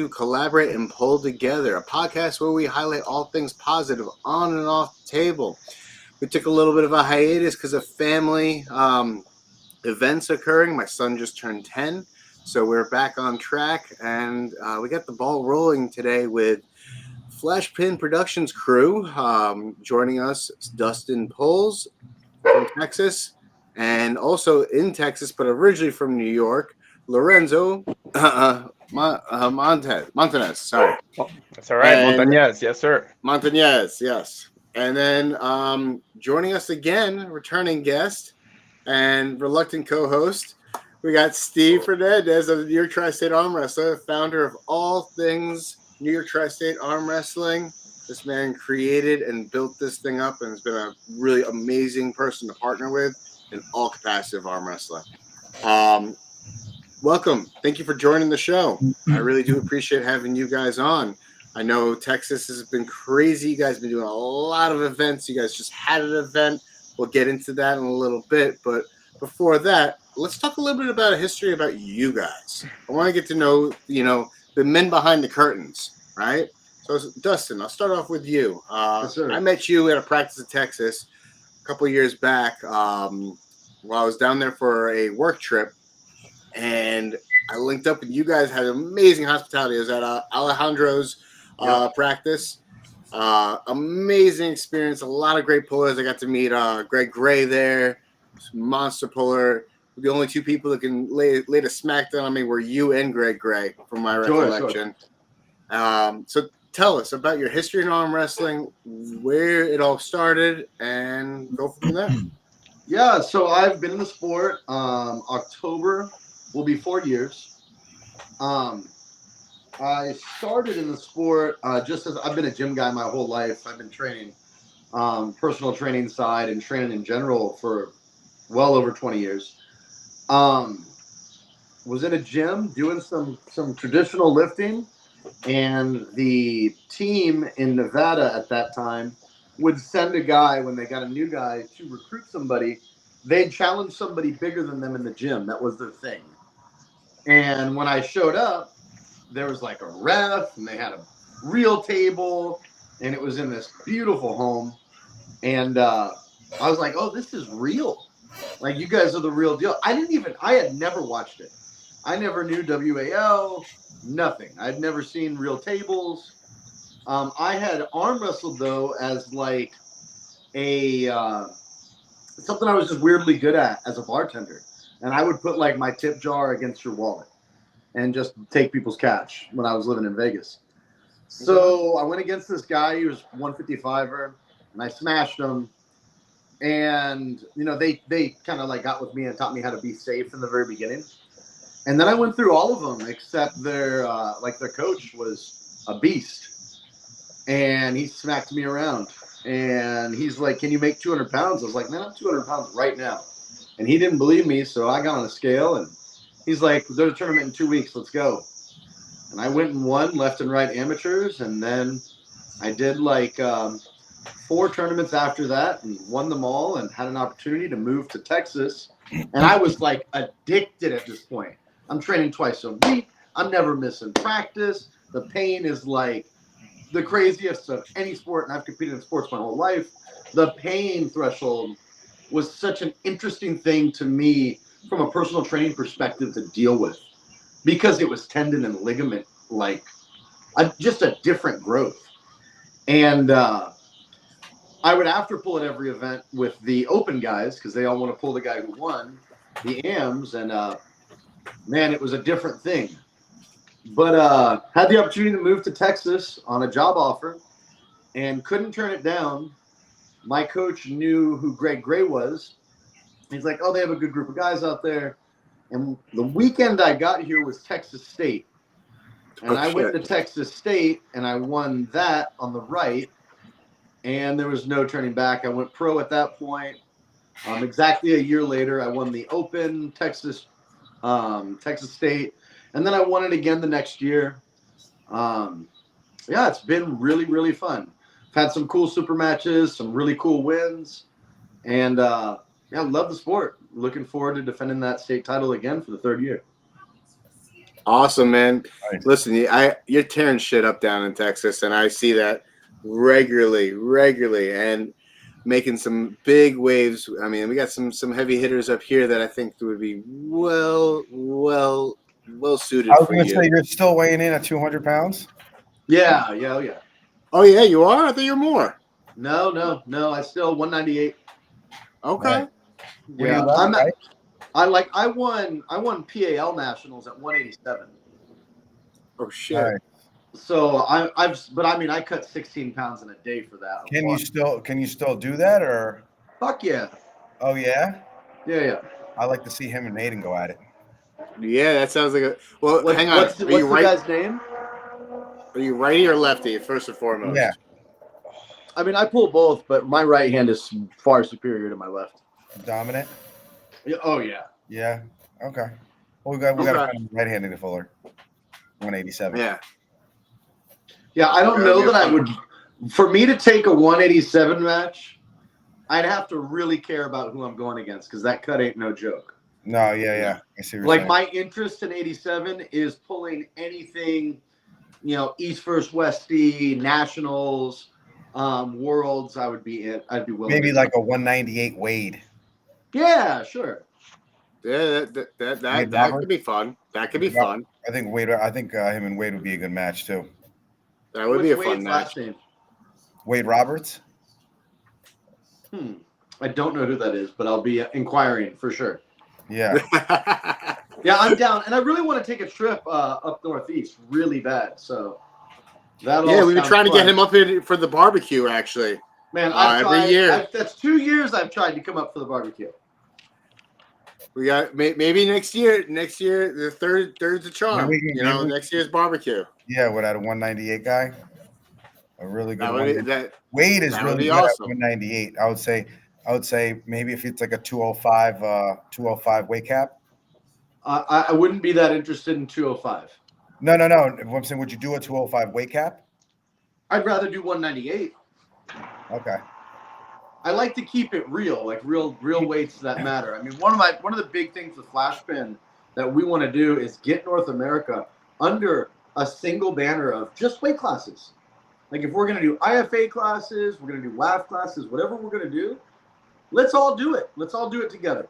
Collaborate and Pull Together, a podcast where we highlight all things positive on and off the table. We took a little bit of a hiatus because of family events occurring. My son just turned 10, so we're back on track, and we got the ball rolling today with Flashpin Productions crew. Joining us, Dustin Poles from Texas, and also in Texas, but originally from New York, Lorenzo Montanez, sorry. Oh, that's all right. Montañez, yes, sir. Montañez, yes. And then joining us again, returning guest and reluctant co-host, we got Steve Fernandez of the New York Tristate Armwrestling, founder of all things New York Tristate Armwrestling. This man created and built this thing up and has been a really amazing person to partner with in all capacity of arm wrestling. Welcome. Thank you for joining the show. I really do appreciate having you guys on. I know Texas has been crazy. You guys have been doing a lot of events. You guys just had an event. We'll get into that in a little bit. But before that, let's talk a little bit about a history about you guys. I want to get to know, the men behind the curtains, right? So, Dustin, I'll start off with you. Yes, sir. I met you at a practice in Texas a couple of years back while I was down there for a work trip. And I linked up with you guys, had amazing hospitality. I was at Alejandro's practice. Amazing experience, a lot of great pullers. I got to meet Greg Gray there, monster puller. The only two people that can lay the smackdown on me were you and Greg Gray, from my recollection. Sure. So tell us about your history in arm wrestling, where it all started, and go from there. Yeah, so I've been in the sport. October will be 4 years. I started in the sport just as I've been a gym guy my whole life. I've been training, personal training side and training in general for well over 20 years. Was in a gym doing some traditional lifting, and the team in Nevada at that time would send a guy when they got a new guy to recruit somebody. They'd challenge somebody bigger than them in the gym. That was their thing. And when I showed up, there was like a ref, and they had a real table, and it was in this beautiful home. And I was like, oh, this is real. Like, you guys are the real deal. I had never watched it. I never knew WAL, nothing. I'd never seen real tables. I had arm wrestled, though, as like something I was just weirdly good at as a bartender. And I would put like my tip jar against your wallet and just take people's cash when I was living in Vegas. So I went against this guy. He was 155er, and I smashed him. And, they kind of like got with me and taught me how to be safe in the very beginning. And then I went through all of them except their coach was a beast. And he smacked me around. And he's like, can you make 200 pounds? I was like, man, I'm 200 pounds right now. And he didn't believe me, so I got on a scale, and he's like, there's a tournament in 2 weeks, let's go. And I went and won left and right amateurs, and then I did like 4 tournaments after that and won them all and had an opportunity to move to Texas. And I was like addicted at this point. I'm training twice a week. I'm never missing practice. The pain is like the craziest of any sport, and I've competed in sports my whole life. The pain threshold was such an interesting thing to me from a personal training perspective to deal with, because it was tendon and ligament, like just a different growth. And I would after pull at every event with the open guys, because they all want to pull the guy who won the AMs, and man, it was a different thing. But had the opportunity to move to Texas on a job offer and couldn't turn it down. My coach knew who Greg Gray was. He's like, oh, they have a good group of guys out there. And the weekend I got here was Texas State. And I went to Texas State, and I won that on the right. And there was no turning back. I went pro at that point. Exactly a year later, I won the Open, Texas State. And then I won it again the next year. It's been really, really fun. I've had some cool super matches, some really cool wins. And, I love the sport. Looking forward to defending that state title again for the 3rd year. Awesome, man. Nice. Listen, you're tearing shit up down in Texas, and I see that regularly, and making some big waves. I mean, we got some heavy hitters up here that I think would be well suited I was for going to you. say you're still weighing in at 200 pounds. Yeah. Oh yeah, you are. I think you're more. No. I still 198. Okay. Right. What do Yeah, you left, right? I won PAL nationals at 187. Oh shit. All right. So I cut 16 pounds in a day for that. Can you still do that, or? Fuck yeah. Oh yeah. Yeah. I like to see him and Nathan go at it. Yeah, that sounds like a. Well, hang on. What's the guy's name? Are you righty or lefty? First and foremost. Yeah. I mean, I pull both, but my right hand is far superior to my left. Dominant. Yeah, oh yeah. Yeah. Okay. Well, we got to find him right-handed Fuller. 187. Yeah. Yeah, I don't know that I would. For me to take a 187 match, I'd have to really care about who I'm going against because that cut ain't no joke. No, yeah. I see what you're Like saying. my interest in 87 is pulling anything, East versus Westy, Nationals, Worlds. I'd be willing. Maybe like a 198 Wade. Yeah, sure. Yeah, that could be fun. That could be fun. I think him and Wade would be a good match too. That would be a fun match. Wade Roberts. I don't know who that is, but I'll be inquiring for sure. Yeah. Yeah, I'm down, and I really want to take a trip up northeast, really bad. So we've been trying to get him up here for the barbecue. Actually, man, every year. That's 2 years I've tried to come up for the barbecue. We got maybe next year. Next year, the third's a charm. Next year's barbecue. Yeah, without a 198 guy, a really good one. Wade is really good awesome. at 198. I would say maybe if it's like a 205 weight cap. I wouldn't be that interested in 205. No. I'm saying, would you do a 205 weight cap? I'd rather do 198. Okay. I like to keep it real, like real weights that matter. I mean, one of the big things with Flashpin that we want to do is get North America under a single banner of just weight classes. Like if we're going to do IFA classes, we're going to do WAF classes, whatever we're going to do, let's all do it. Let's all do it together.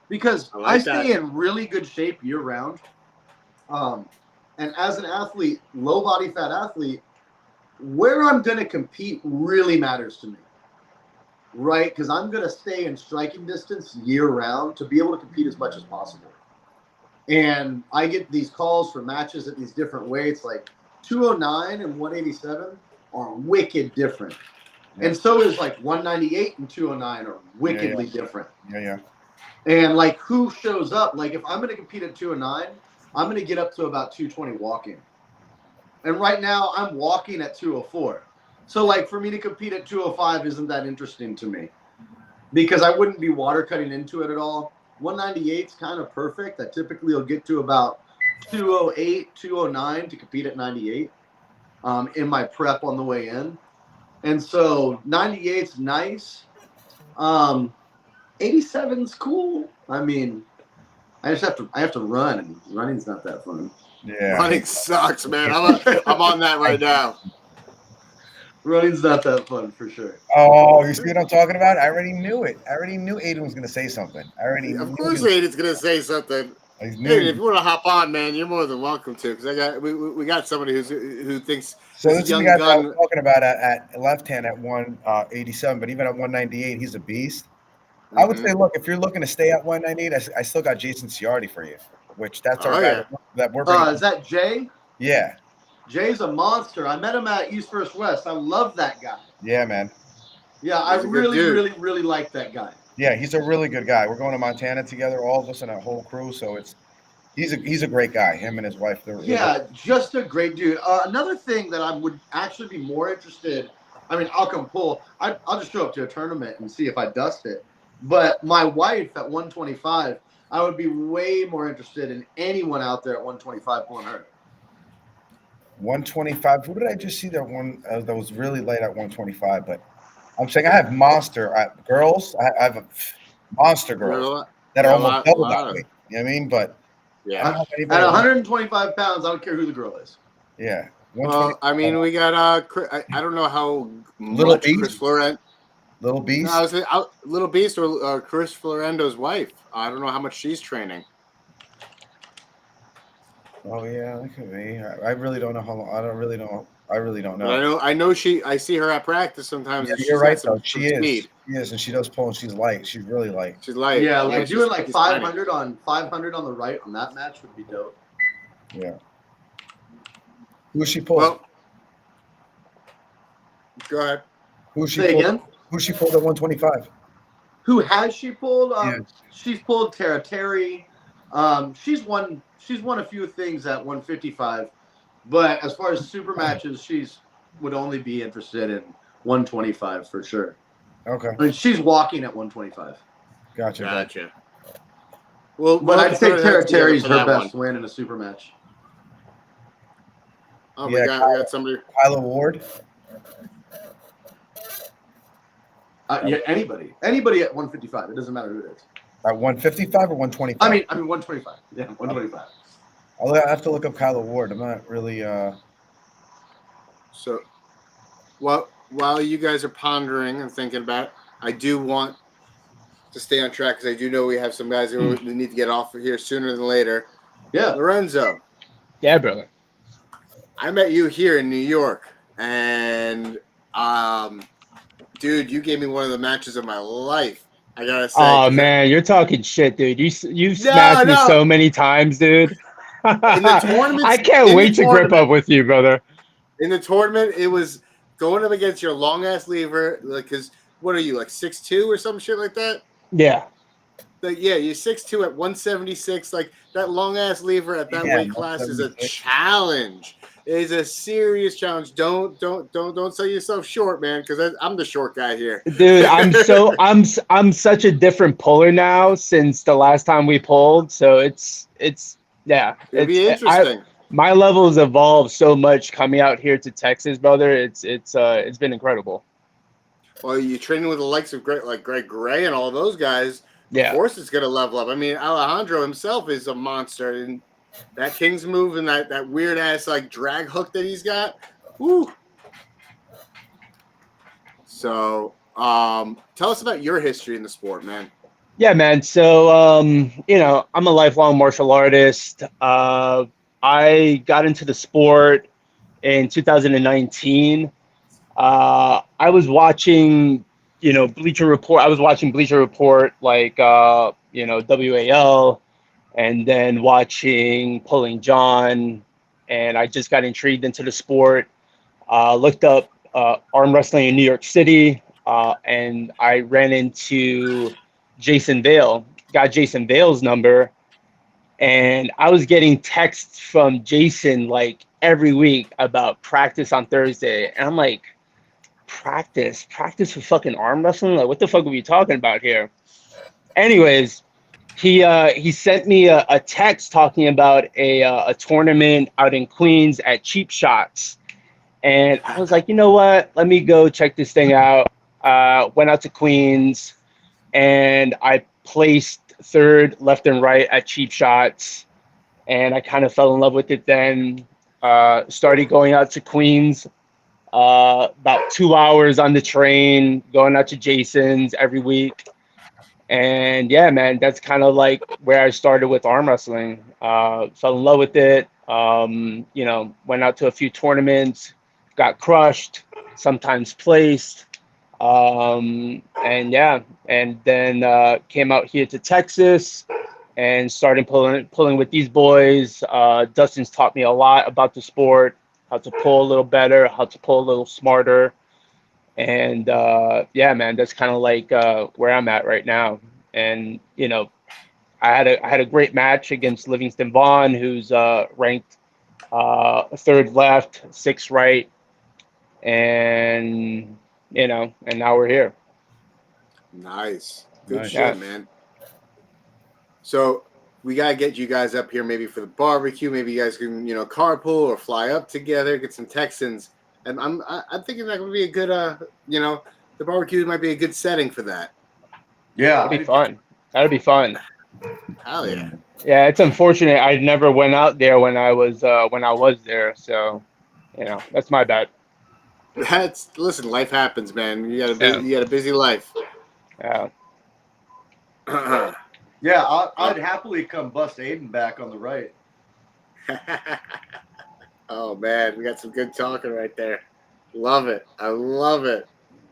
Because I stay in really good shape year round. And as an athlete, low body fat athlete, where I'm going to compete really matters to me. Right? Because I'm going to stay in striking distance year round to be able to compete as much as possible. And I get these calls for matches at these different weights, like 209 and 187 are wicked different. Yeah. And so is like 198 and 209 are wickedly different. Yeah. And like who shows up? Like if I'm going to compete at 209, I'm going to get up to about 220 walking. And right now I'm walking at 204. So like for me to compete at 205 isn't that interesting to me because I wouldn't be water cutting into it at all. 198 is kind of perfect. I typically will get to about 208, 209 to compete at 98 in my prep on the way in. And so 98's nice. 87's cool. I mean, I have to run, and running's not that fun. Yeah. Running sucks, man. I'm on that right now. Running's not that fun for sure. Oh, you see what I'm talking about? I already knew it. I already knew Aiden was going to say something. Of course Aiden's going to say something. Aiden, if you want to hop on, man, you're more than welcome to. Because we got somebody who thinks so. This is the guy that I was talking about at left hand at 187, but even at 198, he's a beast. I would say, look, if you're looking to stay at 198, I still got Jason Ciardi for you, which that's our guy that we're bringing. Is that Jay? Yeah. Jay's a monster. I met him at East vs. West. I love that guy. Yeah, man. Yeah, I really like that guy. Yeah, he's a really good guy. We're going to Montana together, all of us and a whole crew. So he's a great guy. Him and his wife. Just a great dude. Another thing that I would actually be more interested. I mean, I'll come pull. I'll just show up to a tournament and see if I dust it. But my wife at 125, I would be way more interested in anyone out there at 125 pulling her. 125. Who did I just see that one that was really late at 125? But I'm saying I have monster girls. I have a monster girls that are almost double that weight. You know what I mean? But Yeah. At 125 pounds, I don't care who the girl is. Yeah. Well, I mean, we got I don't know how Little much Beast? Chris Florent. Little Beast. No, I was Little Beast or Chris Florendo's wife. I don't know how much she's training. Oh yeah, that could be. I really don't know how long. I really don't know. But I know she. I see her at practice sometimes. Yeah, And you're she's right got some, though. some She is. speed. She is, and she does pull, and she's light. She's really light. She's light. Yeah, like doing like she's 500 on the right on that match would be dope. Yeah. Who's she pulled? Well, go ahead. Who's she Say pulled? again? Who's she pulled at 125? Who has she pulled? Yes. She's pulled Tara Terry. She's won a few things at 155, but as far as super matches, she's would only be interested in 125 for sure. Okay. I mean, she's walking at 125. Gotcha. Well, But I'd say Tara Terry's her that best one. win in a super match. Oh, Yeah, we got somebody. Kyla Ward. Yeah, anybody at 155. It doesn't matter who it is. At 155 or 125? I mean 125. Yeah, 125. I'll have to look up Kyla Ward. I'm not really. So, while you guys are pondering and thinking about it, I do want to stay on track because I do know we have some guys who need to get off of here sooner than later. Yeah, Lorenzo. Yeah, brother. I met you here in New York, and dude, you gave me one of the matches of my life. I gotta say. Oh man, you're talking shit, dude. You smashed me so many times, dude. In the tournament, I can't wait to grip up with you, brother. In the tournament, it was going up against your long ass lever, like, cause what are you, like 6'2" or some shit like that? Yeah. Like, yeah, you're 6'2" at 176. Like that long ass lever at that weight class is a challenge. It is a serious challenge. Don't sell yourself short, man, because I'm the short guy here. Dude, I'm such a different puller now since the last time we pulled. So it's yeah. It'd be interesting. My levels evolved so much coming out here to Texas, brother. It's been incredible. Well, you're training with the likes of Greg Gray and all those guys. Yeah. Of course it's going to level up. I mean, Alejandro himself is a monster. And that King's move and that weird-ass, like, drag hook that he's got. Woo! So, tell us about your history in the sport, man. Yeah, man. So, I'm a lifelong martial artist. I got into the sport in 2019. I was watching, Bleacher Report. I was watching Bleacher Report, like, WAL, and then watching Pulling John. And I just got intrigued into the sport. Looked up arm wrestling in New York City, and I ran into Jason Vale. Got Jason Vale's number. And I was getting texts from Jason like every week about practice on Thursday. And I'm like, practice for fucking arm wrestling? Like, what the fuck are we talking about here? Anyways, he sent me a text talking about a tournament out in Queens at Cheap Shots. And I was like, you know what? Let me go check this thing out. Went out to Queens and I placed third left and right at Cheap Shots, and I kind of fell in love with it then. Started going out to Queens, about 2 hours on the train, going out to Jason's every week. And yeah, man, that's kind of like where I started with arm wrestling. Fell in love with it. Went out to a few tournaments, got crushed, sometimes placed. And then came out here to Texas and started pulling with these boys. Dustin's taught me a lot about the sport, how to pull a little better, how to pull a little smarter. And man, that's kind of like where I'm at right now. And I had a great match against Livingston Vaughn, who's ranked third left, sixth right, and now we're here. Nice. Good shit, man. So we got to get you guys up here maybe for the barbecue. Maybe you guys can, carpool or fly up together, get some Texans. And I'm thinking that would be a good, the barbecue might be a good setting for that. Yeah. That'd be fun. Hell yeah. Yeah, it's unfortunate I never went out there when I was there. So, that's my bad. Listen, life happens, man. Yeah. You got a busy life. Yeah. Yeah, I'd happily come bust Aiden back on the right. Oh man, we got some good talking right there. Love it. I love it.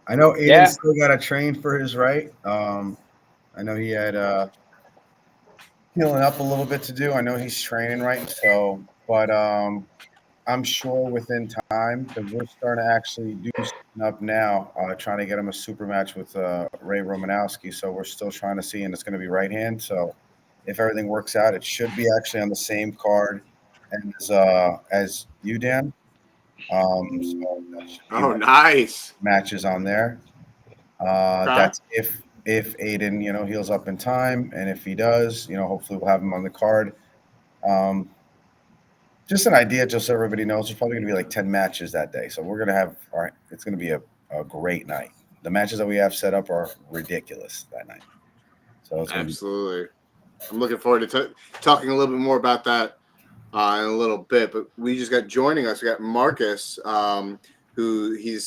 I know Aiden Yeah. still got to train for his right. I know he had healing up a little bit to do. I know he's training right, so but I'm sure within time because we're starting to actually do something up now, trying to get him a super match with Ray Romanowski. So we're still trying to see, and it's going to be right hand. So if everything works out, it should be actually on the same card as you, Dan. So that should be Nice. matches on there. Okay. That's if Aiden, heals up in time, and if he does, hopefully we'll have him on the card. Just an idea, just so everybody knows, there's probably going to be like 10 matches that day. So we're going to have, it's going to be a great night. The matches that we have set up are ridiculous that night. So it's Absolutely. I'm looking forward to talking a little bit more about that in a little bit. But we just got joining us. We got Marcus, who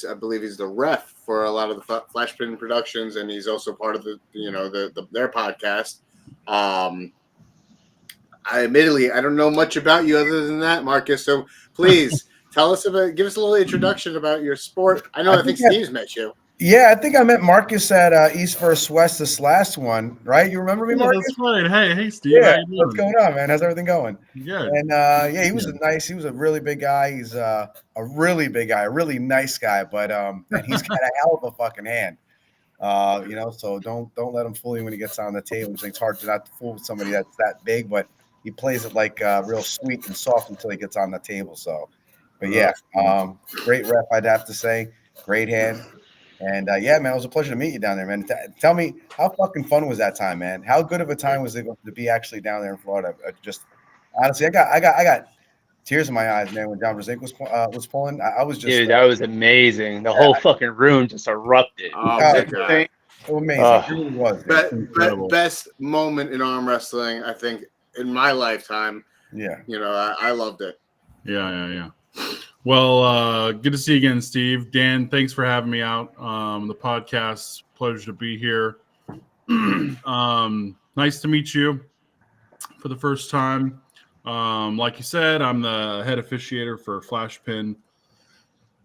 I believe he's the ref for a lot of the Flashpin productions, and he's also part of their podcast. I don't know much about you other than that, Marcus. So please give us a little introduction about your sport. I think Steve's met you. Yeah, I think I met Marcus at East vs. West this last one, right? You remember me, Marcus? That's right. Hey, Steve. Yeah, how you doing? what's going on, man? How's everything going? Good. And he was he was a really big guy. He's a really big guy, a really nice guy, but and he's got a hell of a fucking hand. So don't let him fool you when he gets on the table. It's hard to not fool with somebody that's that big, but he plays it like real sweet and soft until he gets on the table. So, but yeah, great ref, I'd have to say. Great hand. And yeah, man, it was a pleasure to meet you down there, man. Tell me, how fucking fun was that time, man? How good of a time was it to be actually down there in Florida? Just honestly, I got tears in my eyes, man, when John Brzezinski was pulling. I was just Dude, that was amazing. The whole fucking room just erupted. Oh my god, amazing! It really was. Best moment in arm wrestling, I think, in my lifetime. Yeah, I loved it. Yeah. Well, good to see you again, Steve. Dan, thanks for having me out. The podcast, pleasure to be here. Nice to meet you for the first time. Like you said, I'm the head officiator for Flashpin.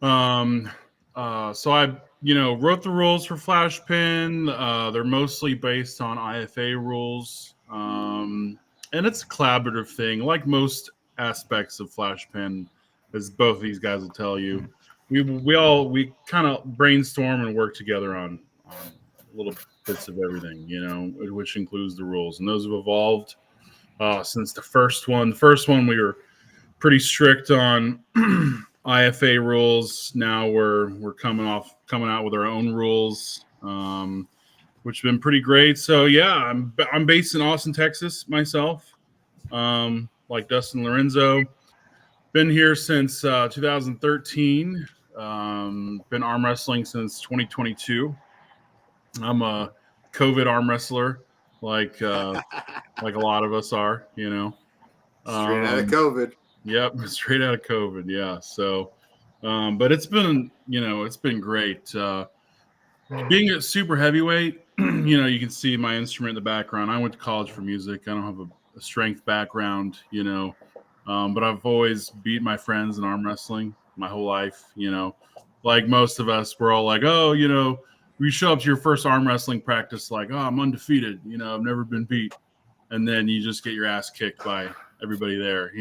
So I, wrote the rules for Flashpin. They're mostly based on IFA rules. And it's a collaborative thing, like most aspects of Flashpin, as both of these guys will tell you. We kind of brainstorm and work together on little bits of everything, which includes the rules. And those have evolved since the first one. The first one we were pretty strict on IFA rules. Now we're coming out with our own rules, which have been pretty great. So yeah, I'm based in Austin, Texas myself, like Dustin Lorenzo. Been here since 2013. Been arm wrestling since 2022. I'm a COVID arm wrestler, like a lot of us are, Straight out of COVID. Yep, straight out of COVID. Yeah. So, but it's been great. Being a super heavyweight, you can see my instrument in the background. I went to college for music. I don't have a strength background, but I've always beat my friends in arm wrestling my whole life. Like most of us, we're all like, oh, we show up to your first arm wrestling practice like, oh, I'm undefeated. I've never been beat. And then you just get your ass kicked by everybody there,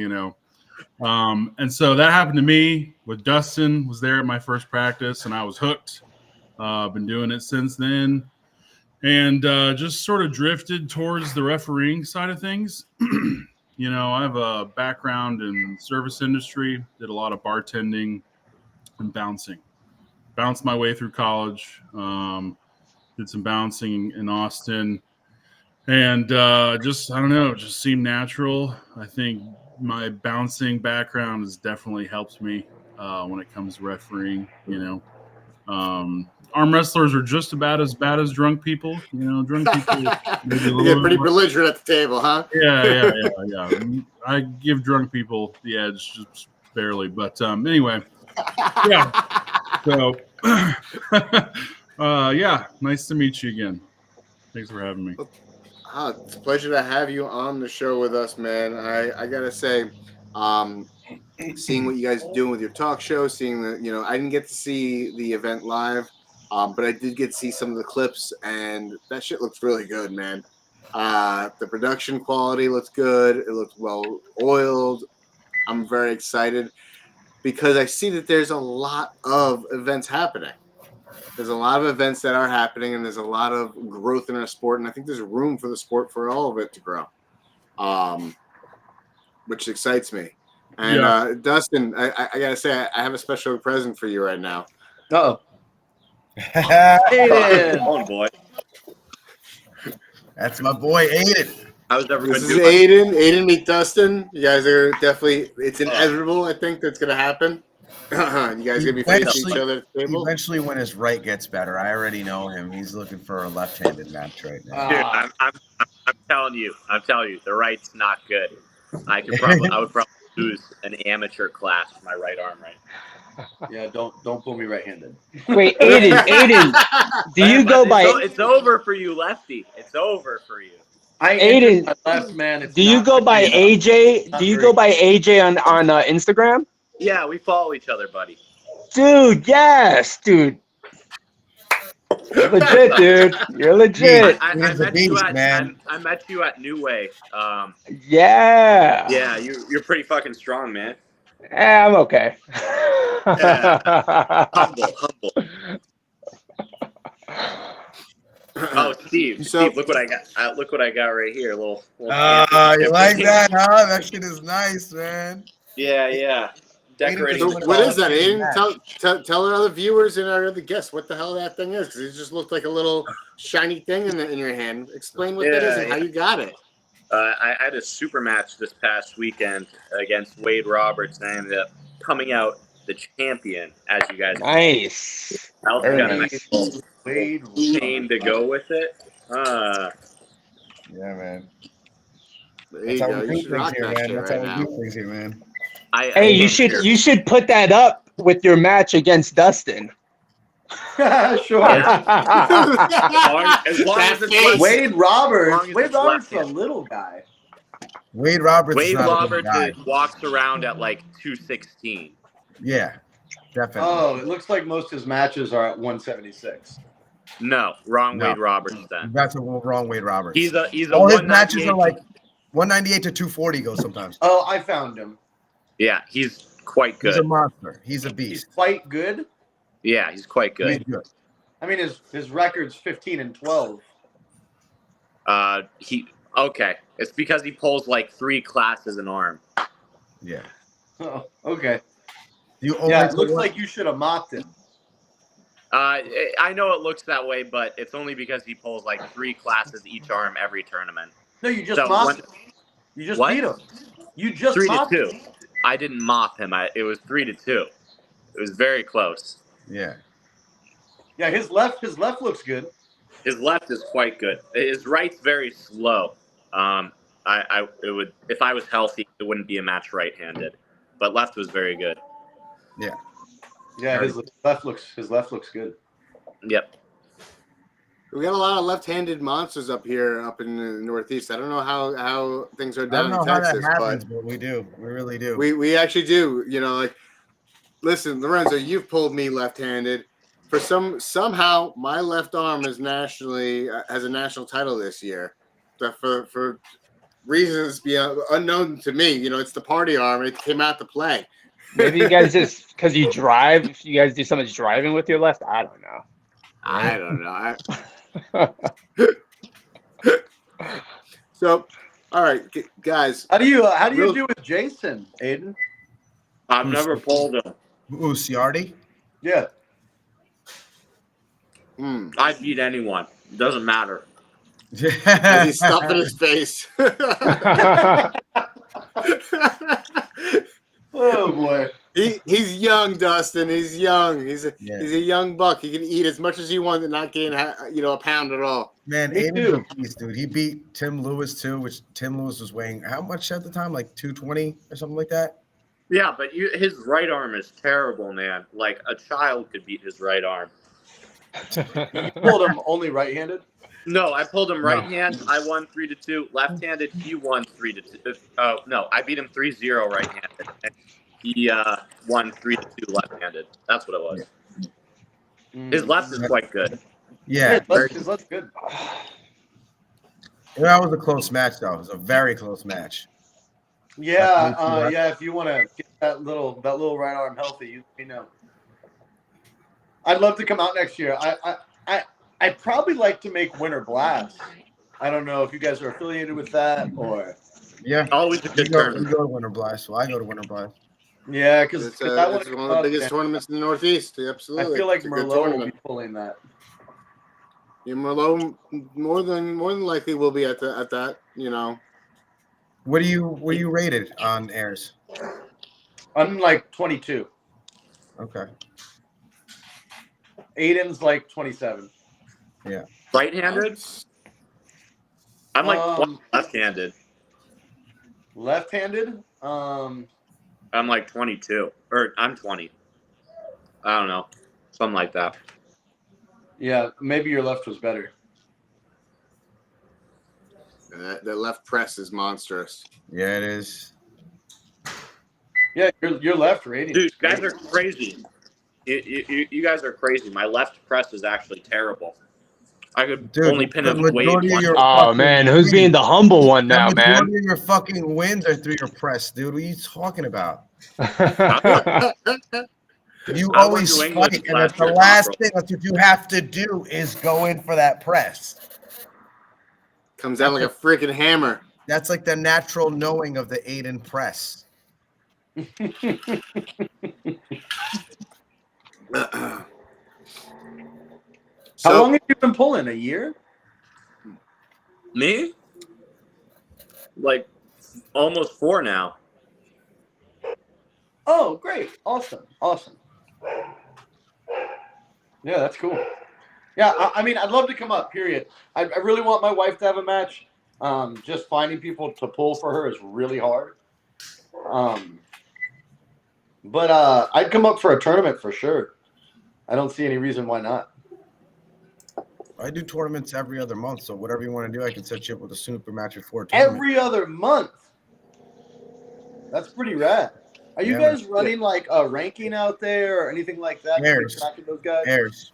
And so that happened to me with Dustin. Was there at my first practice, and I was hooked. Been doing it since then, and just sort of drifted towards the refereeing side of things. I have a background in service industry. Did a lot of bartending and bouncing. Bounced my way through college. Did some bouncing in Austin, and I don't know, it just seemed natural. I think my bouncing background has definitely helped me when it comes to refereeing, Arm wrestlers are just about as bad as drunk people. Drunk people maybe a You little get bit pretty more. belligerent at the table, huh? Yeah. I give drunk people the edge just barely, but anyway, yeah. So, yeah, nice to meet you again. Thanks for having me. It's a pleasure to have you on the show with us, man. I gotta say, seeing what you guys are doing with your talk show, seeing the, I didn't get to see the event live, but I did get to see some of the clips, and that shit looks really good, man. The production quality looks good. It looks well oiled. I'm very excited because I see that there's a lot of events happening. There's a lot of events that are happening, and there's a lot of growth in our sport, and I think there's room for the sport for all of it to grow, which excites me. And Dustin, I gotta say, I have a special present for you right now. Oh, Aiden. Boy. That's my boy Aiden. How's everyone This is doing? Aiden meet Dustin. You guys are definitely, it's inevitable, I think, that's gonna happen. You guys gonna be facing each other at the table? Eventually, when his right gets better, I already know him. He's looking for a left-handed match right now. Dude, I'm telling you, the right's not good. I would probably lose an amateur class with my right arm right. yeah. Don't pull me right-handed. Wait, Aiden, do you go by? It's over for you, lefty. It's over for you. Aiden, my left, man. do you go by AJ? Do you go by AJ on Instagram? Yeah, we follow each other, buddy. Dude, yes, dude. You're legit, dude. You're legit. I met you at New Way. Yeah. Yeah, you're pretty fucking strong, man. I'm okay. Yeah. Humble. Oh, Steve, look what I got. Look what I got right here. Little you like that, huh? That shit is nice, man. Yeah. Decorating. So what is that, Aiden? Tell our other viewers and our other guests what the hell that thing is, because it just looked like a little shiny thing in your hand. Explain what that is and how you got it. I had a super match this past weekend against Wade Roberts, and I ended up coming out the champion, as you guys know. Nice. I also got a Nice. nice Wade chain to go with it. Yeah, man. There you That's how go. we You do should things rock here, that man. shit That's right how we now. do things here, man. Hey, you should put that up with your match against Dustin. Sure. As long as it's Wade Roberts. as Wade it's Roberts is a left-handed. little guy. Wade Roberts. Wade is not a big Roberts guy. walks around at like 216. Yeah, definitely. Oh, it looks like most of his matches are at 176. No, wrong No. Wade Roberts then. That's a wrong Wade Roberts. He's a All his matches 198. are like 198 to 240 goes sometimes. Oh, I found him. Yeah, he's quite He's a good. monster. He's a He's beast. quite good. Yeah, he's quite He's good. good. I mean, his record's 15-12. Okay. It's because he pulls like 3 classes an arm. Yeah. Oh, okay. You only Yeah, it looks like you should have mocked him. I know it looks that way, but it's only because he pulls like 3 classes each arm every tournament. No, you just So mocked him. You just What? beat him. You just 3 to mocked 2. him. I didn't mop him. It was 3 to 2. It was very close. Yeah. Yeah, his left looks good. His left is quite good. His right's very slow. It would, if I was healthy, it wouldn't be a match right-handed. But left was very good. Yeah. Yeah, his left looks good. Yep. We got a lot of left-handed monsters up here, up in the Northeast. I don't know how things are I don't down know in how Texas, that happens, but we do. We really do. we actually do. Like, listen, Lorenzo, you've pulled me left-handed. For somehow my left arm is nationally has a national title this year. But for reasons unknown to me, it's the party arm. It came out to play. Maybe you guys just because you drive. If you guys do so much driving with your left, I don't know. I don't know. So, all right, guys. How do you do with Jason, Aiden? I've never pulled him. Ooh, Ciardi? Yeah. I beat anyone. It doesn't matter. As he's stuffing his face. Oh boy. He's young, Dustin. He's young. He's a young buck. He can eat as much as he wants and not gain a pound at all. Man, Me Aiden's too. a beast, dude. He beat Tim Lewis too, which Tim Lewis was weighing how much at the time? Like 220 or something like that. Yeah, but his right arm is terrible, man. Like a child could beat his right arm. You pulled him only right-handed? No, I pulled him right hand. I won 3-2. Left-handed, he won 3-2. Oh no, I beat him 3-0 right-handed. And he won 3-2 left-handed. That's what it was. His left is quite good. Yeah, his left's good. That was a close match, though. It was a very close match. Yeah, yeah. If you want to get that little right arm healthy, you let me know. I'd love to come out next year. I'd probably like to make Winter Blast. I don't know if you guys are affiliated with that or. Yeah, always a good you tournament. go to Winter Blast. Well, I go to Winter Blast. Yeah, because it's one of the biggest tournaments in the Northeast. Absolutely, I feel like Merlot will be pulling that. Yeah, Merlot more than likely will be at that. You know. What do you rated on airs? I'm like 22. Okay. Aiden's like 27. Yeah. Right-handed? I'm like left-handed. Left-handed? I'm like 22. Or I'm 20. I don't know. Something like that. Yeah, maybe your left was better. The left press is monstrous. Yeah, it is. Yeah, your left rating. Dude, you guys are crazy. You guys are crazy. My left press is actually terrible. I could only pin a weight one. Oh man, who's being the humble one now, man? Majority of your fucking wins are through your press, dude. What are you talking about? You always fight, and that's the last thing. That's what you have to do is go in for that press. Comes out like a freaking hammer. That's like the natural knowing of the Aiden press. How long have you been pulling? A year? Me? Like almost 4 now. Oh, great. Awesome. Yeah, that's cool. Yeah, I mean, I'd love to come up, period. I really want my wife to have a match. Just finding people to pull for her is really hard. But I'd come up for a tournament for sure. I don't see any reason why not. I do tournaments every other month, so whatever you want to do, I can set you up with a super match before a tournament. Every other month? That's pretty rad. Are you guys running like a ranking out there or anything like that? Airs. Those guys? Airs.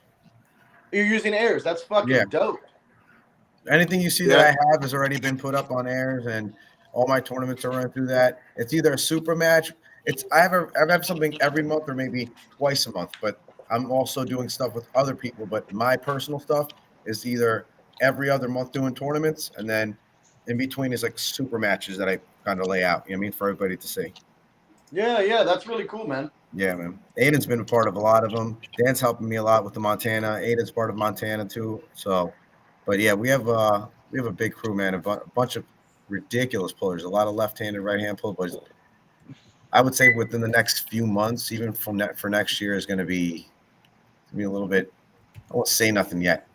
You're using airs. That's fucking dope. Anything you see that I have has already been put up on airs, and all my tournaments are running through that. It's either a super match. I have something every month or maybe twice a month, but I'm also doing stuff with other people. But my personal stuff is either every other month doing tournaments, and then in between is like super matches that I kind of lay out. You know what I mean, for everybody to see. Yeah, that's really cool, man. Yeah, man. Aiden's been a part of a lot of them. Dan's helping me a lot with the Montana. Aiden's part of Montana too. So, but yeah, we have a big crew, man. A bunch of ridiculous pullers. A lot of left-handed, right-hand pullers. I would say within the next few months, even for next year, is going to be a little bit. I won't say nothing yet.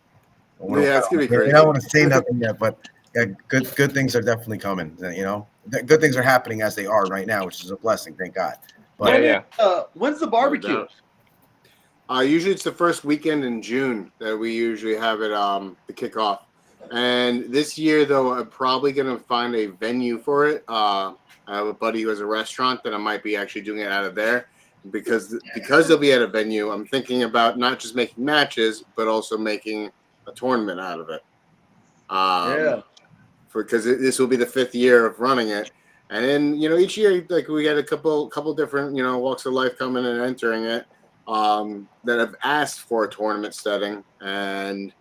It's gonna be crazy. I don't want to say nothing yet, but yeah, good things are definitely coming. You know, good things are happening as they are right now, which is a blessing. Thank God. But when's the barbecue? Usually it's the first weekend in June that we usually have it the kickoff. And this year, though, I'm probably going to find a venue for it. I have a buddy who has a restaurant that I might be actually doing it out of there. Because they'll be at a venue, I'm thinking about not just making matches, but also making a tournament out of it. Because this will be the 5th year of running it. And then, each year, like we had a couple different, walks of life coming and entering it that have asked for a tournament setting. And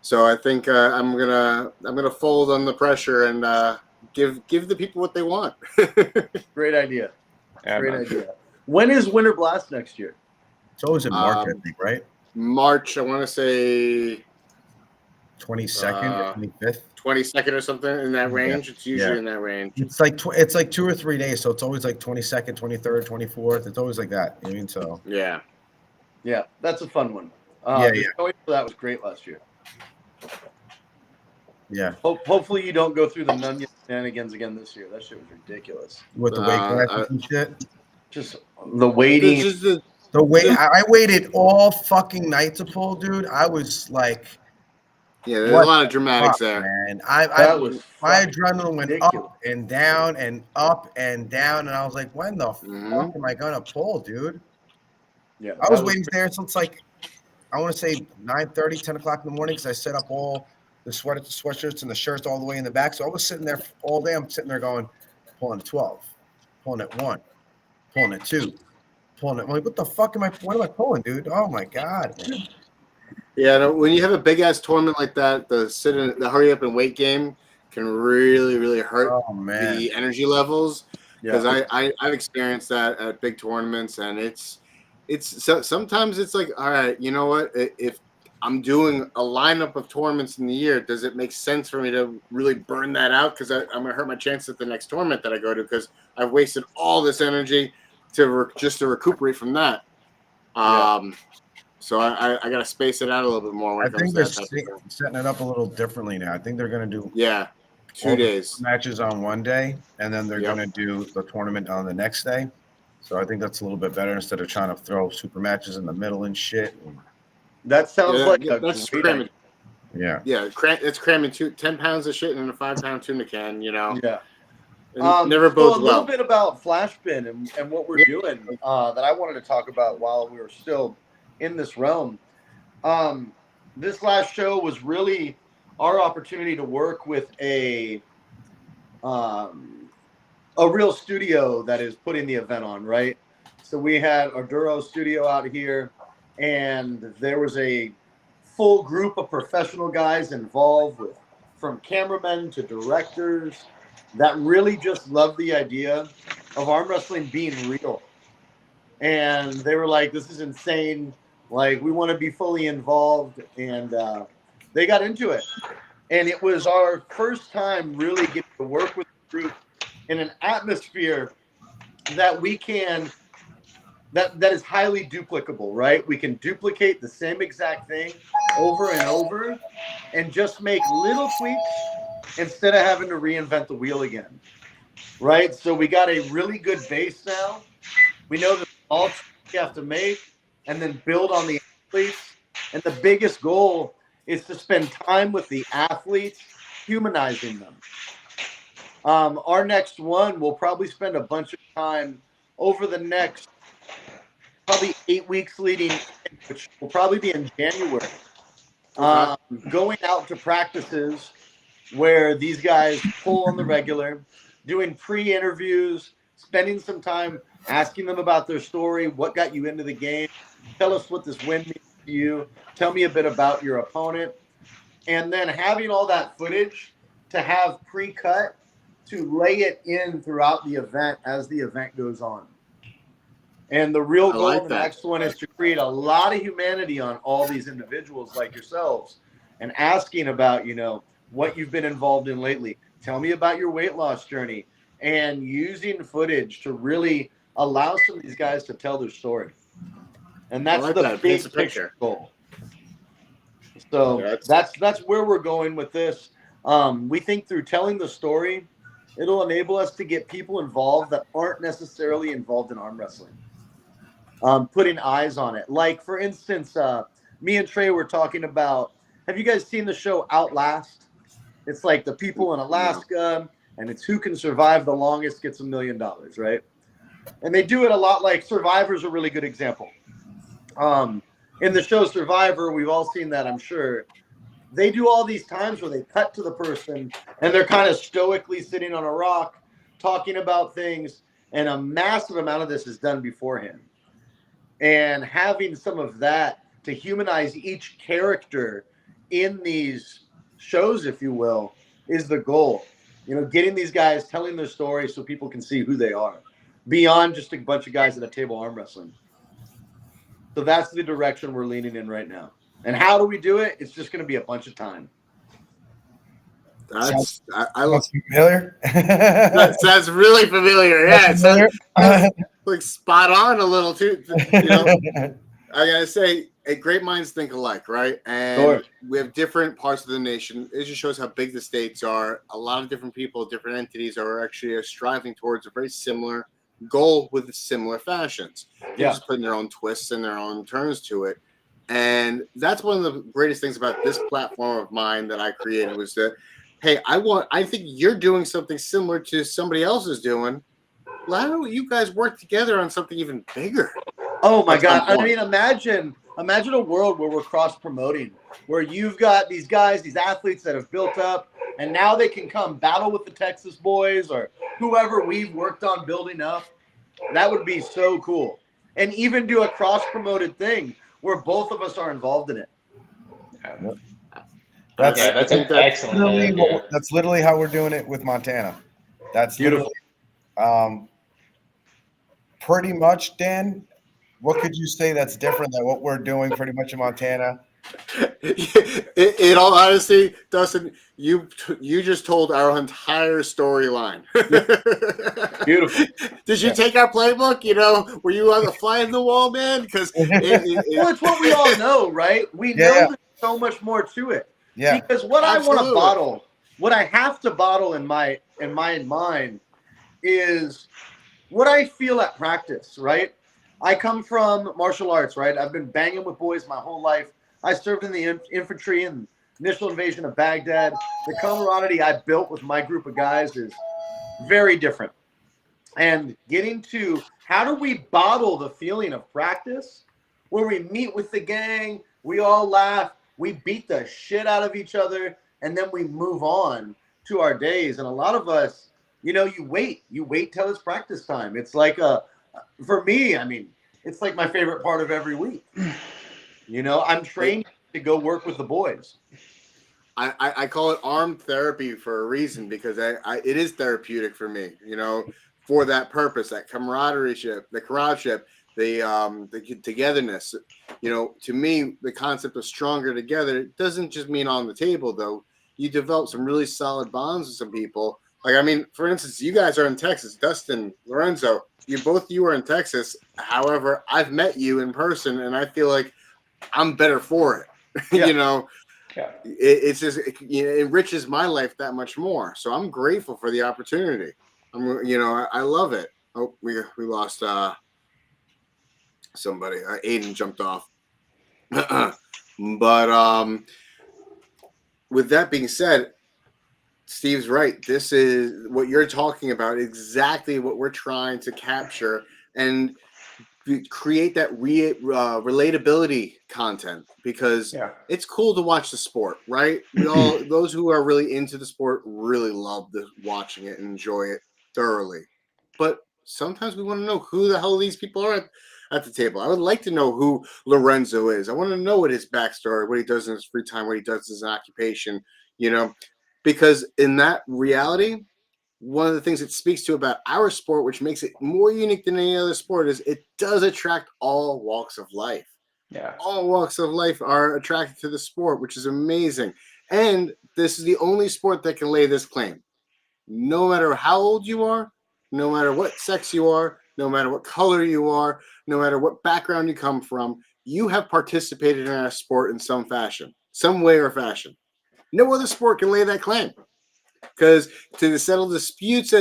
so I think I'm gonna fold on the pressure and give the people what they want. Great idea. Yeah, Great idea. When is Winter Blast next year? it's always in March, I think, right? March, I want to say 22nd or 25th. 22nd or something in that range. It's usually in that range. It's like it's like 2 or 3 days, so it's always like 22nd, 23rd, 24th. It's always like that. You know what I mean? So yeah, that's a fun one. Yeah. That was great last year. Yeah. Hopefully you don't go through the Nunez shenanigans again this year. That shit was ridiculous. With the weight classes and shit. Just the waiting. The wait. I waited all fucking night to pull, dude. I was like, yeah, there's a lot of dramatics there. Man, my adrenaline went ridiculous. up and down and up and down, and I was like, when the fuck am I gonna pull, dude? Yeah, I was waiting there since like, I want to say 9:30, 10 o'clock in the morning, because I set up all the sweatshirts and the shirts all the way in the back. So I was sitting there all day. I'm sitting there going, pulling at 12, pulling at 1, pulling at 2, pulling at. I'm like, what the fuck what am I pulling, dude? Oh my god, man. Yeah, no, when you have a big ass tournament like that, the hurry up and wait game can really, really hurt the energy levels. Because I've experienced that at big tournaments, and it's sometimes it's like, all right, you know what? If I'm doing a lineup of tournaments in the year, does it make sense for me to really burn that out? Because I'm going to hurt my chances at the next tournament that I go to, because I've wasted all this energy just to recuperate from that. So I got to space it out a little bit more when it comes to that type of thing. Setting it up a little differently now. I think they're going to do 2 days matches on one day, and then they're going to do the tournament on the next day. So I think that's a little bit better instead of trying to throw super matches in the middle and shit. That sounds like that's cramming. Yeah. It's cramming 10 pounds of shit in a 5-pound tuna can, you know. Yeah. Never bodes a little bit about Flashbin and what we're doing that I wanted to talk about while we were still in this realm. This last show was really our opportunity to work with a real studio that is putting the event on, right? So we had our Duro studio out here, and there was a full group of professional guys involved, from cameramen to directors, that really just loved the idea of arm wrestling being real. And they were like, this is insane. Like, we want to be fully involved. And they got into it. And it was our first time really getting to work with the group in an atmosphere that we can, that is highly duplicable, right? We can duplicate the same exact thing over and over and just make little tweaks instead of having to reinvent the wheel again, right? So we got a really good base now. We know that all you have to make and then build on the athletes. And the biggest goal is to spend time with the athletes, humanizing them. Our next one, we'll probably spend a bunch of time over the next probably 8 weeks leading, which will probably be in January, going out to practices where these guys pull on the regular, doing pre-interviews, spending some time asking them about their story, what got you into the game, tell us what this win means to you, tell me a bit about your opponent, and then having all that footage to have pre-cut to lay it in throughout the event as the event goes on. And the real goal of the next one is to create a lot of humanity on all these individuals like yourselves and asking about, you know, what you've been involved in lately. Tell me about your weight loss journey, and using footage to really allow some of these guys to tell their story. And that's the big picture goal. So that's where we're going with this. We think through telling the story, it'll enable us to get people involved that aren't necessarily involved in arm wrestling. Putting eyes on it. Like, for instance, me and Trey were talking about, have you guys seen the show Outlast? It's like the people in Alaska, and it's who can survive the longest gets $1 million, right? And they do it a lot. Like, Survivor's a really good example. In the show Survivor, we've all seen that, I'm sure. They do all these times where they cut to the person, and they're kind of stoically sitting on a rock talking about things, and a massive amount of this is done beforehand. And having some of that to humanize each character in these shows, if you will, is the goal. You know, getting these guys telling their story so people can see who they are, beyond just a bunch of guys at a table arm wrestling. So that's the direction we're leaning in right now. And how do we do it? It's just going to be a bunch of time. I love. Sounds familiar. That sounds really familiar. Yeah, it sounds like spot on a little too. You know, I gotta say, great minds think alike, right? And Sure. we have different parts of the nation. It just shows how big the states are. A lot of different people, different entities are actually striving towards a very similar goal with similar fashions. They're just putting their own twists and their own turns to it. And that's one of the greatest things about this platform of mine that I created was that, hey, I think you're doing something similar to somebody else is doing. Why don't you guys work together on something even bigger? Oh my God. I mean, imagine a world where we're cross promoting, where you've got these guys, these athletes that have built up, and now they can come battle with the Texas boys or whoever we've worked on building up. That would be so cool. And even do a cross promoted thing where both of us are involved in it. That's an excellent idea. That's literally how we're doing it with Montana. That's Beautiful. Pretty much, Dan. What could you say that's different than what we're doing pretty much in Montana? In all honesty, Dustin, you just told our entire storyline. Beautiful. Did you take our playbook? You know, were you on the fly in the wall, man? Because well, it's what we all know, right? We know there's so much more to it. Yeah. Because what I want to bottle, what I have to bottle in my mind is what I feel at practice, right? I come from martial arts, right? I've been banging with boys my whole life. I served in the infantry in the initial invasion of Baghdad. The camaraderie I built with my group of guys is very different. And getting to how do we bottle the feeling of practice where we meet with the gang, we all laugh, we beat the shit out of each other, and then we move on to our days. And a lot of us, you know, you wait till it's practice time. It's like for me, I mean, it's like my favorite part of every week. You know, I'm trained to go work with the boys. I call it armed therapy for a reason because it is therapeutic for me, you know, for that purpose, that camaraderie, the comradeship, the togetherness. You know, to me, the concept of stronger together doesn't just mean on the table, though. You develop some really solid bonds with some people. Like, I mean, for instance, you guys are in Texas, Dustin, Lorenzo, you are in Texas. However, I've met you in person and I feel like I'm better for it. Yeah. You know, it's just, it enriches my life that much more. So I'm grateful for the opportunity. I love it. Oh, we lost somebody. Aiden jumped off. But with that being said, Steve's right. This is what you're talking about, exactly what we're trying to capture and create that relatability content because it's cool to watch the sport, right? We all, those who are really into the sport really love watching it and enjoy it thoroughly. But sometimes we want to know who the hell these people are at the table. I would like to know who Lorenzo is. I want to know what his backstory, what he does in his free time, what he does as an occupation, you know, because in that reality, one of the things it speaks to about our sport, which makes it more unique than any other sport, is it does attract all walks of life. Yeah. All walks of life are attracted to the sport, which is amazing. And this is the only sport that can lay this claim. No matter how old you are, no matter what sex you are, no matter what color you are, no matter what background you come from, you have participated in our sport in some fashion, some way or fashion. No other sport can lay that claim. Because to settle disputes,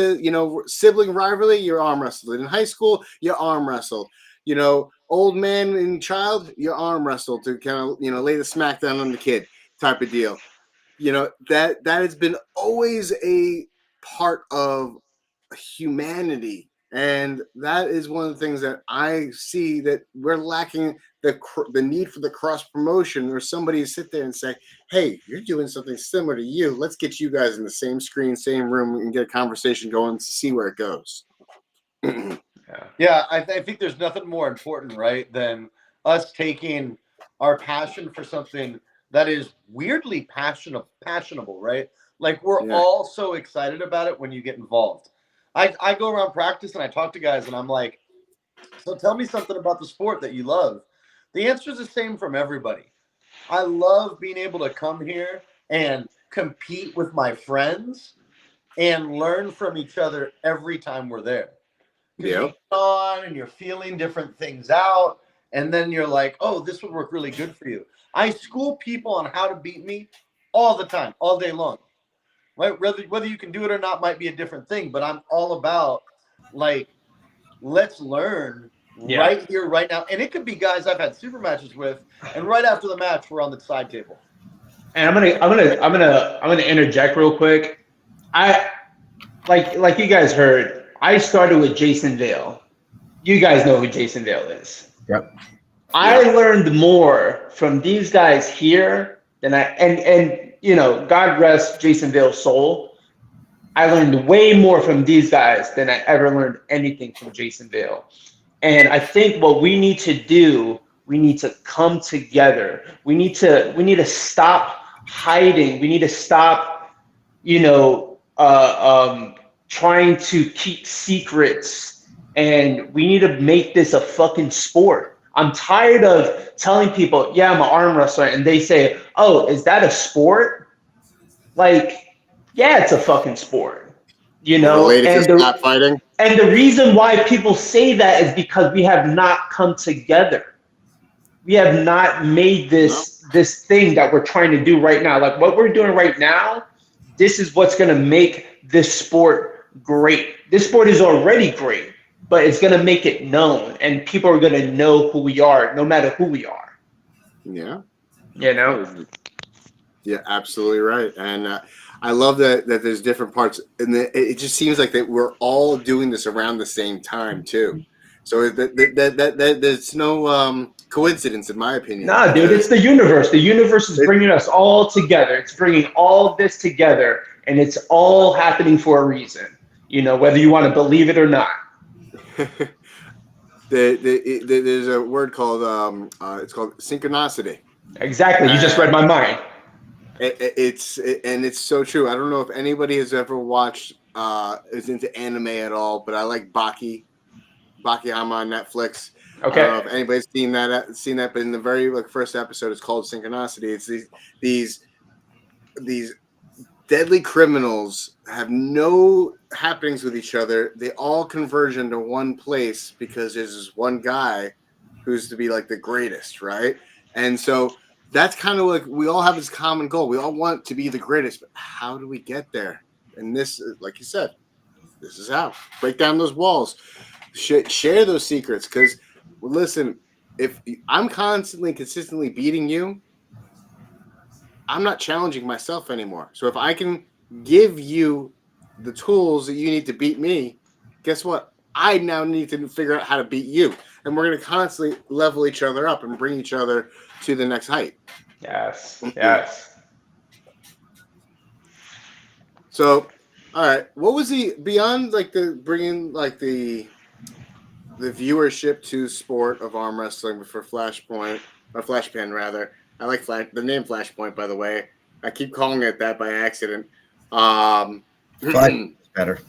sibling rivalry, you're arm wrestled. In high school, you're arm wrestled. You know, old man and child, you're arm wrestled to kind of, lay the smackdown on the kid type of deal. You know, that has been always a part of humanity. And that is one of the things that I see that we're lacking the need for the cross promotion or somebody to sit there and say, hey, you're doing something similar to you. Let's get you guys in the same screen, same room, and get a conversation going to see where it goes. Yeah, I think there's nothing more important, right, than us taking our passion for something that is weirdly passionable, right? Like we're all so excited about it when you get involved. I go around practice and I talk to guys and I'm like, so tell me something about the sport that you love. The answer is the same from everybody. I love being able to come here and compete with my friends and learn from each other every time we're there. Because you get on and you're feeling different things out, and then you're like, oh, this would work really good for you. I school people on how to beat me all the time, all day long. Right? Whether you can do it or not might be a different thing, but I'm all about, like, let's learn right here, right now. And it could be guys I've had super matches with, and right after the match, we're on the side table. And I'm gonna interject real quick. I like you guys heard, I started with Jason Vale. You guys know who Jason Vale is. Yep. I learned more from these guys here than and you know, God rest Jason Vale's soul. I learned way more from these guys than I ever learned anything from Jason Vale. And I think what we need to do, we need to come together. We need to stop hiding. We need to stop, you know, trying to keep secrets, and we need to make this a fucking sport. I'm tired of telling people, yeah, I'm an arm wrestler, and they say, oh, is that a sport? Like, yeah, it's a fucking sport, you know? And the reason why people say that is because we have not come together. We have not made this thing that we're trying to do right now. Like what we're doing right now, this is what's going to make this sport great. This sport is already great, but it's going to make it known, and people are going to know who we are, no matter who we are. Yeah. You know? Yeah, absolutely right. And I love that there's different parts, and it just seems like that we're all doing this around the same time too. So that there's no coincidence, in my opinion. Nah, dude, it's the universe. The universe is bringing us all together. It's bringing all of this together, and it's all happening for a reason. You know, whether you want to believe it or not. There's a word called it's called synchronicity. Exactly. You just read my mind. It's so true. I don't know if anybody has ever watched is into anime at all, but I like Bakiyama on Netflix. Okay. I don't know if anybody's seen that, but in the very first episode, it's called Synchronicity. It's these deadly criminals have no happenings with each other. They all converge into one place because there's this one guy who's to be like the greatest, right? And so that's kind of like we all have this common goal. We all want to be the greatest, but how do we get there? And this, like you said, this is how. Break down those walls. Share those secrets, because listen, if I'm consistently beating you, I'm not challenging myself anymore. So if I can give you the tools that you need to beat me, guess what? I now need to figure out how to beat you. And we're going to constantly level each other up and bring each other to the next height. Yes. Yes. So, all right. What was beyond bringing the viewership to sport of arm wrestling for Flashpoint, or Flashpan rather? I like the name Flashpoint, by the way. I keep calling it that by accident. Flashpoint is better.